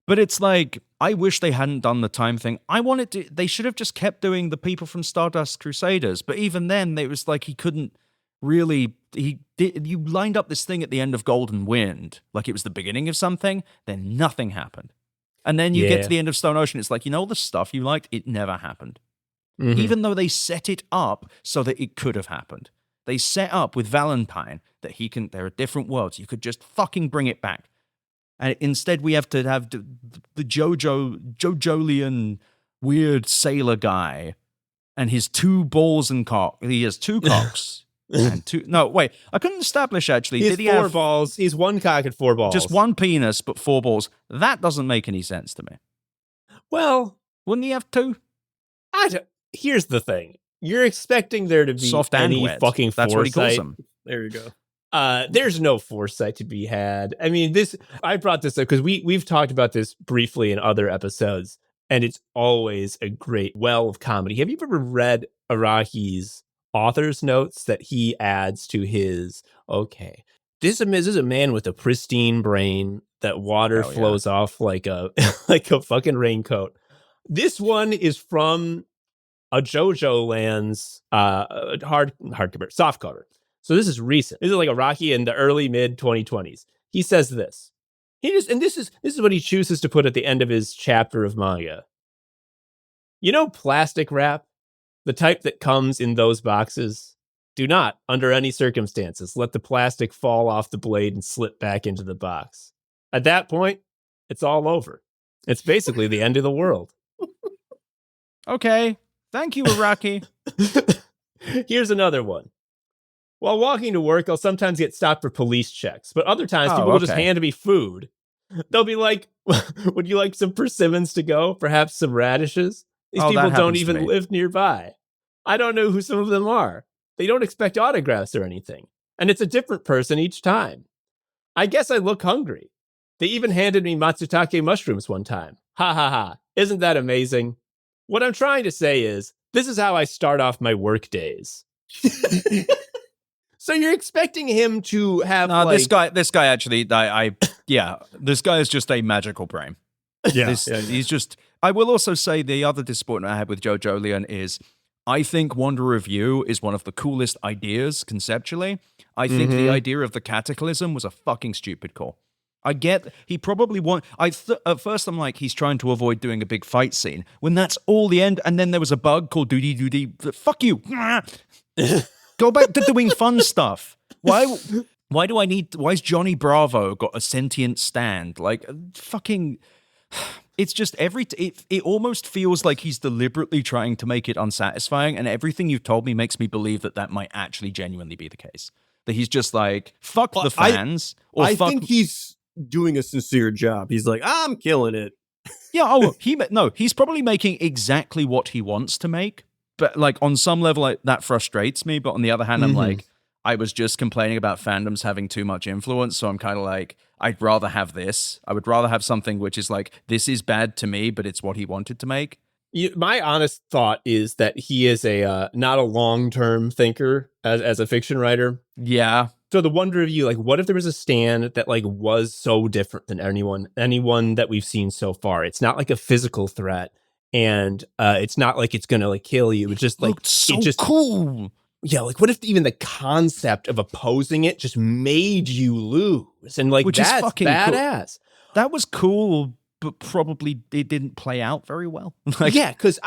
But it's like, I wish they hadn't done the time thing. They should have just kept doing the people from Stardust Crusaders. But even then, it was like he couldn't really. You lined up this thing at the end of Golden Wind, like it was the beginning of something. Then nothing happened, and then you get to the end of Stone Ocean. It's like, all the stuff you liked, it never happened. Even though they set it up so that it could have happened. They set up with Valentine that there are different worlds. You could just fucking bring it back. And instead we have to have the Jojolian weird sailor guy and his 2 balls and cock. He has 2 cocks and 2. No, wait. I couldn't establish actually. Did he 4 have balls? He's 1 cock and 4 balls. just 1 penis, but 4 balls? That doesn't make any sense to me. Well, wouldn't he have 2? Here's the thing. You're expecting there to be Soft and any wet. fucking foresight. That's what he calls them. There you go. There's no foresight to be had. I mean, I brought this up because we've talked about this briefly in other episodes, and it's always a great well of comedy. Have you ever read Araki's author's notes that he adds to his, okay, this is a man with a pristine brain that water flows off like a like a fucking raincoat. This one is from a Jojo Lands softcover. So this is recent. This is like Araki in the early mid 2020s. He says this. This is what he chooses to put at the end of his chapter of manga. You know, plastic wrap, the type that comes in those boxes. Do not, under any circumstances, let the plastic fall off the blade and slip back into the box. At that point, it's all over. It's basically the end of the world. Okay. Thank you, Araki. Here's another one. While walking to work, I'll sometimes get stopped for police checks, but other times people will just hand me food. They'll be like, would you like some persimmons to go? Perhaps some radishes? These people don't even live nearby. I don't know who some of them are. They don't expect autographs or anything. And it's a different person each time. I guess I look hungry. They even handed me matsutake mushrooms one time. Ha ha ha. Isn't that amazing? What I'm trying to say is, this is how I start off my work days. So you're expecting him to have this guy actually, this guy is just a magical brain. Yeah. He's just, I will also say the other disappointment I had with Jojo Leon is, I think Wanderer of You is one of the coolest ideas conceptually. I think the idea of the cataclysm was a fucking stupid call. I get, he probably at first I'm like, he's trying to avoid doing a big fight scene, when that's all the end, and then there was a bug called doody doody, fuck you. Go back to doing fun stuff. Why is Johnny Bravo got a sentient stand? Like, fucking, it's just it almost feels like he's deliberately trying to make it unsatisfying, and everything you've told me makes me believe that might actually genuinely be the case. That he's just like, fuck the fans. I think he's doing a sincere job. He's like, I'm killing it. Yeah, he's probably making exactly what he wants to make. But like on some level, that frustrates me. But on the other hand, I'm like, I was just complaining about fandoms having too much influence. So I'm kind of like, I'd rather have this. I would rather have something which is like, this is bad to me, but it's what he wanted to make. My honest thought is that he is not a long-term thinker as a fiction writer. Yeah. So the wonder of you, like, what if there was a stand that like was so different than anyone that we've seen so far? It's not like a physical threat. And it's not like it's gonna like kill you. It's just like cool. Yeah, like what if even the concept of opposing it just made you lose? And like, that's fucking badass. Cool. That was cool, but probably it didn't play out very well. Like, yeah, because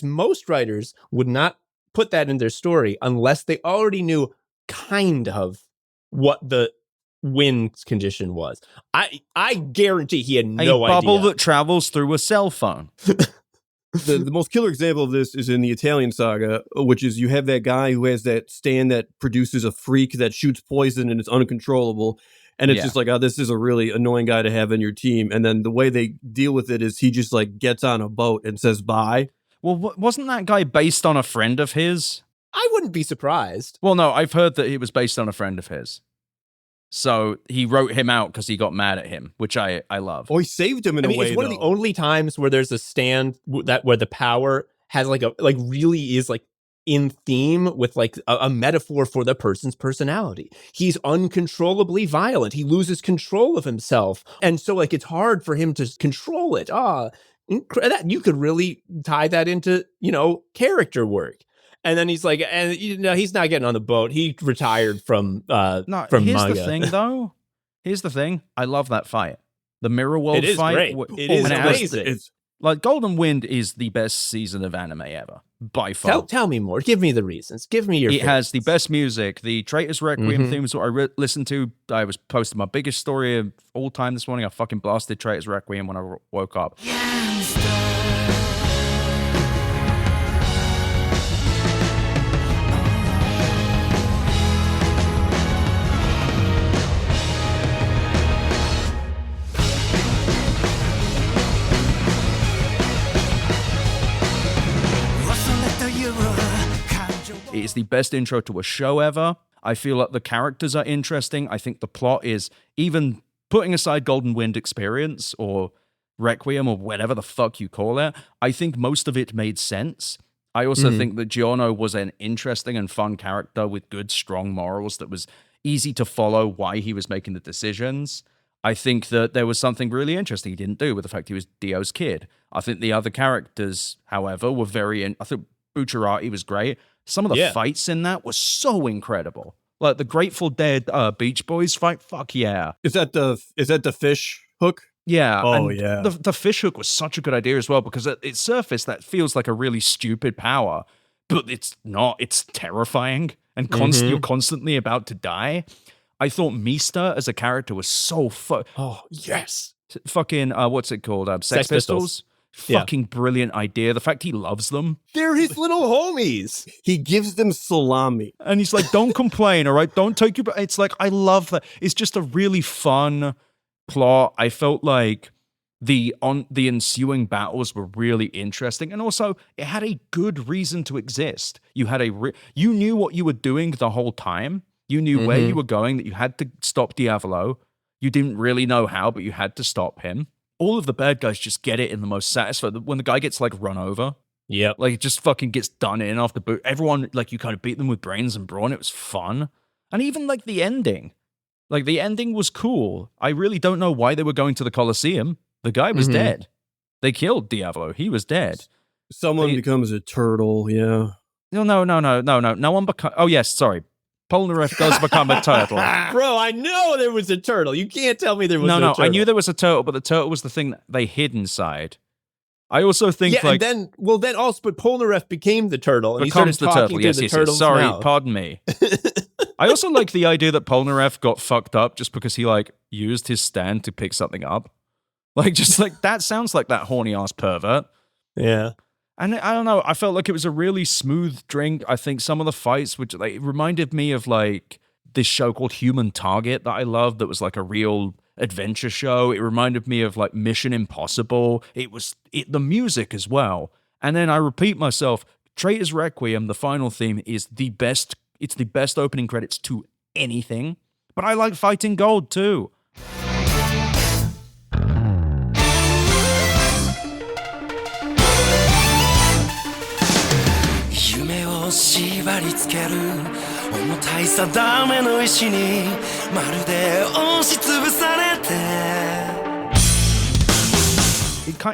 most writers would not put that in their story unless they already knew kind of what the win condition was. I guarantee he had no idea. A bubble that travels through a cell phone. The most killer example of this is in the Italian saga, which is you have that guy who has that stand that produces a freak that shoots poison and it's uncontrollable. And it's just like, oh, this is a really annoying guy to have in your team. And then the way they deal with it is he just like gets on a boat and says bye. Well, wasn't that guy based on a friend of his? I wouldn't be surprised. Well, no, I've heard that he was based on a friend of his. So he wrote him out because he got mad at him, which I love. Oh, he saved him in a way. It's one of the only times where there's a stand where the power has really is like in theme with like a metaphor for the person's personality. He's uncontrollably violent. He loses control of himself, and so like it's hard for him to control it. You could really tie that into character work. And then he's like, he's not getting on the boat. He retired from here's manga. The thing, though. Here's the thing. I love that fight. The Mirror World fight. Great. It is amazing. It's like Golden Wind is the best season of anime ever, by far. Tell me more. Give me the reasons. Give me your. It has the best music. The Traitor's Requiem theme is what I listened to. I was posting my biggest story of all time this morning. I fucking blasted Traitor's Requiem when I woke up. It is the best intro to a show ever. I feel like the characters are interesting. I think the plot is, even putting aside Golden Wind Experience or Requiem or whatever the fuck you call it, I think most of it made sense. I also think that Giorno was an interesting and fun character with good, strong morals that was easy to follow why he was making the decisions. I think that there was something really interesting he didn't do with the fact he was Dio's kid. I think the other characters, however, were I think Bucciarati was great. Some of the fights in that were so incredible. Like the Grateful Dead Beach Boys fight, fuck yeah. Is that the fish hook? Yeah. Oh, and yeah. The fish hook was such a good idea as well, because at its surface, that feels like a really stupid power, but it's not. It's terrifying, and you're constantly about to die. I thought Mista as a character was so Oh, yes. Fucking, what's it called? Sex Pistols? Fucking brilliant idea. The fact he loves them. They're his little homies. He gives them salami. And he's like, don't complain, all right? Don't take your... It's like, I love that. It's just a really fun plot. I felt like the ensuing battles were really interesting, and also it had a good reason to exist. You had you knew what you were doing the whole time. You knew where you were going, that you had to stop Diavolo. You didn't really know how, but you had to stop him. All of the bad guys just get it in the most satisfying. When the guy gets like run over, like it just fucking gets done in after boot. Everyone, like, you kind of beat them with brains and brawn. It was fun, and even like the ending. Like, the ending was cool. I really don't know why they were going to the Colosseum. The guy was dead. They killed Diavolo. He was dead. Someone becomes a turtle, yeah. No. No one becomes... Oh, yes, sorry. Polnareff does become a turtle. Bro, I know there was a turtle. You can't tell me there was a turtle. No, I knew there was a turtle, but the turtle was the thing that they hid inside. I also think, like... and then also, but Polnareff became the turtle. And becomes he the turtle. Yes. Sorry, mouth. Pardon me. I also like the idea that Polnareff got fucked up just because he, like, used his stand to pick something up. Like, just like, that sounds like that horny-ass pervert. Yeah. And I don't know, I felt like it was a really smooth drink. I think some of the fights, which like, it reminded me of, like, this show called Human Target that I loved, that was like a real adventure show. It reminded me of, like, Mission Impossible. The music as well. And then I repeat myself, Traitor's Requiem, the final theme, is the best. It's the best opening credits to anything. But I like Fighting Gold too.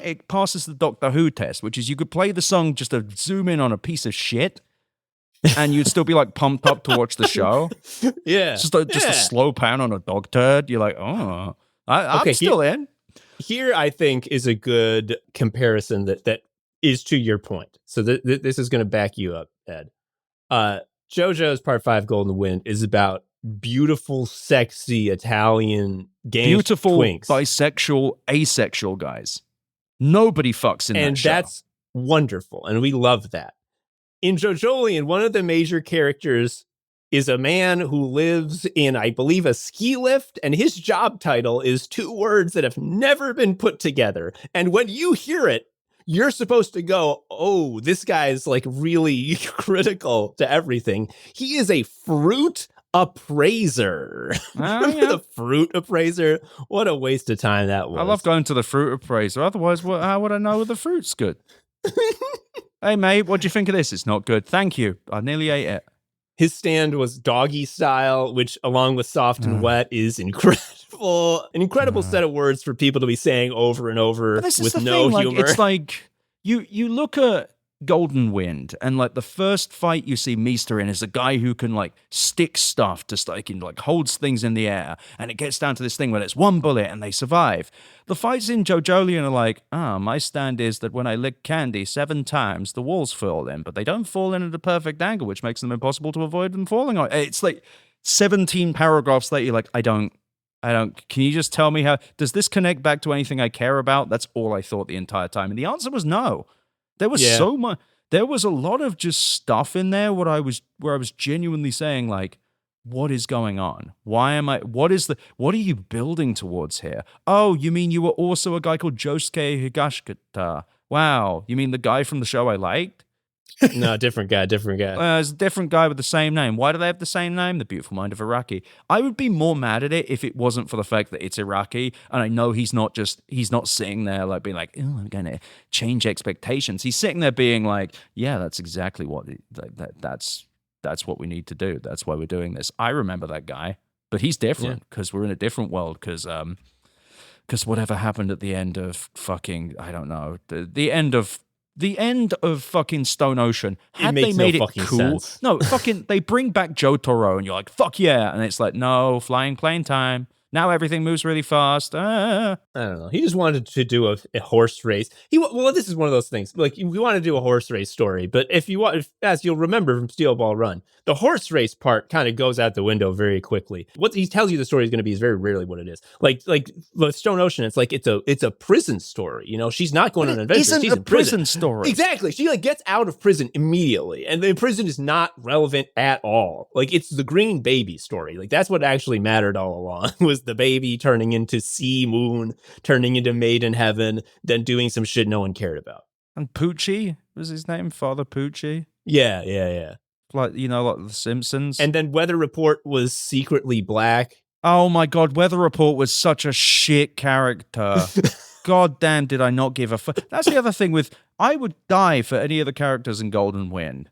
It passes the Doctor Who test, which is you could play the song just to zoom in on a piece of shit, and you'd still be like pumped up to watch the show. Yeah. It's just a slow pan on a dog turd. You're like, oh, I'm still in. Here, I think, is a good comparison that is to your point. So this is going to back you up, Ed. JoJo's Part 5 Golden Wind is about beautiful, sexy Italian beautiful, twinks. Bisexual, asexual guys. Nobody fucks in that show. And that's wonderful, and we love that. In JoJolion, one of the major characters is a man who lives in, I believe, a ski lift, and his job title is two words that have never been put together. And when you hear it, you're supposed to go, oh, this guy's like really critical to everything. He is a fruit appraiser. Remember the fruit appraiser? What a waste of time that was. I love going to the fruit appraiser. Otherwise, how would I know if the fruit's good? Hey, mate, what do you think of this? It's not good. Thank you. I nearly ate it. His stand was doggy style, which, along with soft and wet, is incredible. An incredible set of words for people to be saying over and over with no humor. It's like you look at Golden Wind, and like the first fight you see Mista in is a guy who can like stick stuff to like holds things in the air, and it gets down to this thing where it's one bullet and they survive. The fights in JoJolion are like, my stand is that when I lick candy 7 times, the walls fall in, but they don't fall in at a perfect angle, which makes them impossible to avoid them falling on. It's like 17 paragraphs later, you're like, I don't. Can you just tell me how? Does this connect back to anything I care about? That's all I thought the entire time, and the answer was no. There was so much. There was a lot of just stuff in there where I was genuinely saying, like, what is going on? Why am I? What are you building towards here? Oh, you mean you were also a guy called Josuke Higashikata? Wow, you mean the guy from the show I liked? No, different guy. It's a different guy with the same name. Why do they have the same name? The Beautiful Mind of Iraqi. I would be more mad at it if it wasn't for the fact that it's Iraqi, and I know he's not sitting there like being like, oh, I'm going to change expectations. He's sitting there being like, yeah, that's exactly what that's what we need to do. That's why we're doing this. I remember that guy, but he's different because we're in a different world. Because whatever happened at the end of fucking, I don't know, the end of fucking Stone Ocean, had they made it cool? Sense. No, fucking, they bring back Jotaro and you're like, fuck yeah. And it's like, no, flying plane time. Now everything moves really fast. I don't know. He just wanted to do a horse race. Well, this is one of those things. Like, we want to do a horse race story, but if as you'll remember from Steel Ball Run, the horse race part kind of goes out the window very quickly. What he tells you the story is going to be is very rarely what it is. Like with Stone Ocean, it's like it's a prison story. You know, she's not going on an adventure. She's a in prison story. Exactly. She like gets out of prison immediately, and the prison is not relevant at all. Like, it's the green baby story. Like, that's what actually mattered all along was the baby turning into Sea Moon, turning into Maiden Heaven, then doing some shit no one cared about. And Poochie was his name, Father Poochie. Yeah. Like, you know, like The Simpsons. And then Weather Report was secretly black. Oh my God, Weather Report was such a shit character. God damn, did I not give a fuck. That's the other thing with, I would die for any of the characters in Golden Wind.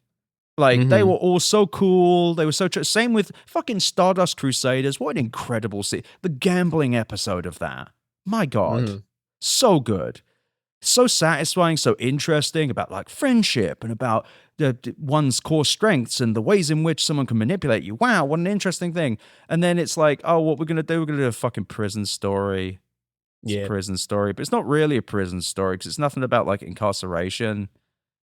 Like, they were all so cool. They were so same with fucking Stardust Crusaders. What an incredible scene. The gambling episode of that. My God. So good. So satisfying, so interesting about like friendship and about one's core strengths and the ways in which someone can manipulate you. Wow, what an interesting thing. And then it's like, oh, what we're going to do? We're going to do a fucking prison story. It's a prison story. But it's not really a prison story because it's nothing about like incarceration.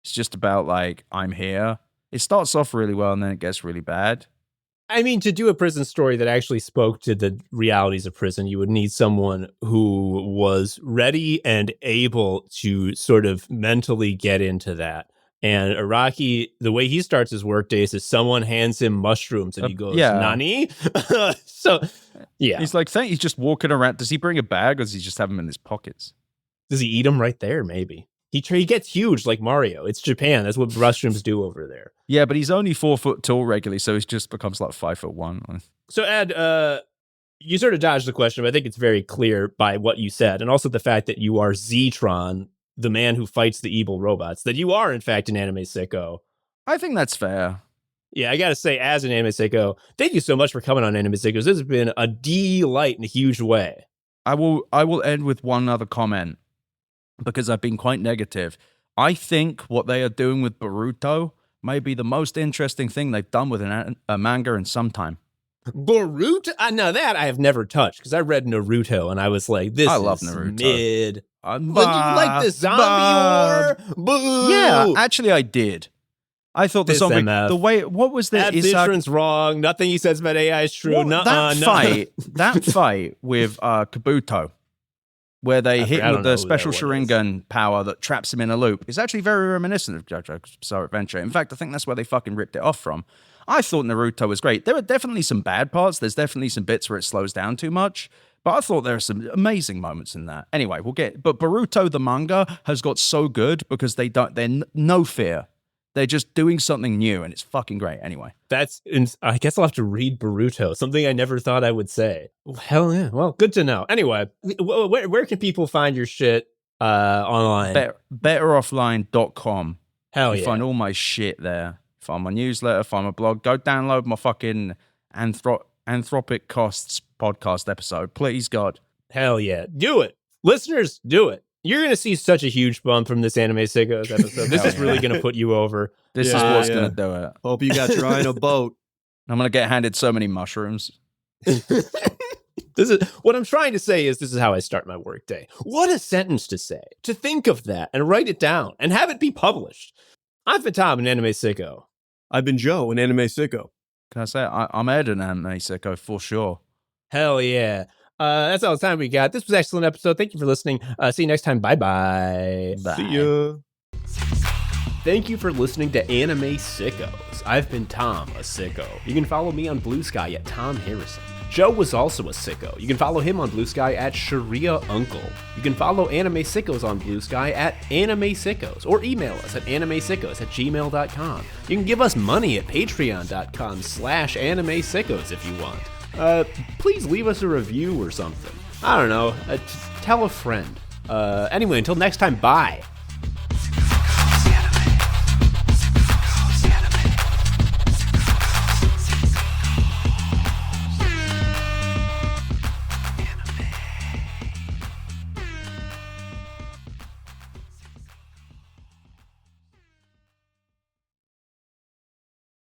It's just about like, I'm here. It starts off really well and then it gets really bad. I mean, to do a prison story that actually spoke to the realities of prison, you would need someone who was ready and able to sort of mentally get into that. And Iraqi, the way he starts his work days is someone hands him mushrooms and he goes, Nani? So, yeah. He's like, he's just walking around. Does he bring a bag or does he just have them in his pockets? Does he eat them right there? Maybe. He gets huge like Mario. It's Japan. That's what mushrooms do over there. Yeah, but he's only 4 foot tall regularly, so he just becomes like 5'1". So Ed, you sort of dodged the question, but I think it's very clear by what you said, and also the fact that you are Zitron, the man who fights the evil robots, that you are in fact an anime sicko. I think that's fair. Yeah, I gotta say, as an anime sicko, thank you so much for coming on Anime Sickos. This has been a delight in a huge way. I will end with one other comment, because I've been quite negative. I think what they are doing with Boruto may be the most interesting thing they've done with a manga in some time. Boruto? Now that I have never touched, because I read Naruto and I was like, I love Naruto. Mid. But you like the zombie war? Boo! Yeah, actually I did. I thought the zombie, MF. the way, what was the... Zitron's wrong. Nothing he says about AI is true. That fight with Kabuto, where they hit him with the special Sharingan power that traps him in a loop, is actually very reminiscent of JoJo's Bizarre Adventure. In fact, I think that's where they fucking ripped it off from. I thought Naruto was great. There are definitely some bad parts. There's definitely some bits where it slows down too much. But I thought there are some amazing moments in that. Anyway, but Boruto, the manga, has got so good because they're no fear. They're just doing something new, and it's fucking great. Anyway. I guess I'll have to read Boruto, something I never thought I would say. Hell yeah. Well, good to know. Anyway, where can people find your shit online? Betteroffline.com. Hell yeah. You find all my shit there. Find my newsletter, find my blog. Go download my fucking Anthropic Costs podcast episode. Please, God. Hell yeah. Do it. Listeners, do it. You're going to see such a huge bump from this Anime Sickos episode. This is really going to put you over. This is what's going to do it. Hope you got your eye on a boat. I'm going to get handed so many mushrooms. This is what I'm trying to say is this is how I start my workday. What a sentence to say. To think of that and write it down and have it be published. I've been Tom, an Anime Sicko. I've been Joe, an Anime Sicko. Can I say I'm Ed, an Anime Sicko, for sure. Hell yeah. That's all the time we got. This was an excellent episode. Thank you for listening. See you next time. Bye-bye. Bye. See ya. Thank you for listening to Anime Sickos. I've been Tom, a sicko. You can follow me on Blue Sky at Tom Harrison. Joe was also a sicko. You can follow him on Blue Sky at Sharia Uncle. You can follow Anime Sickos on Blue Sky at Anime Sickos, or email us at animesickos@gmail.com. You can give us money at patreon.com/Anime Sickos if you want. Please leave us a review or something. I don't know. Tell a friend. Anyway, until next time, bye.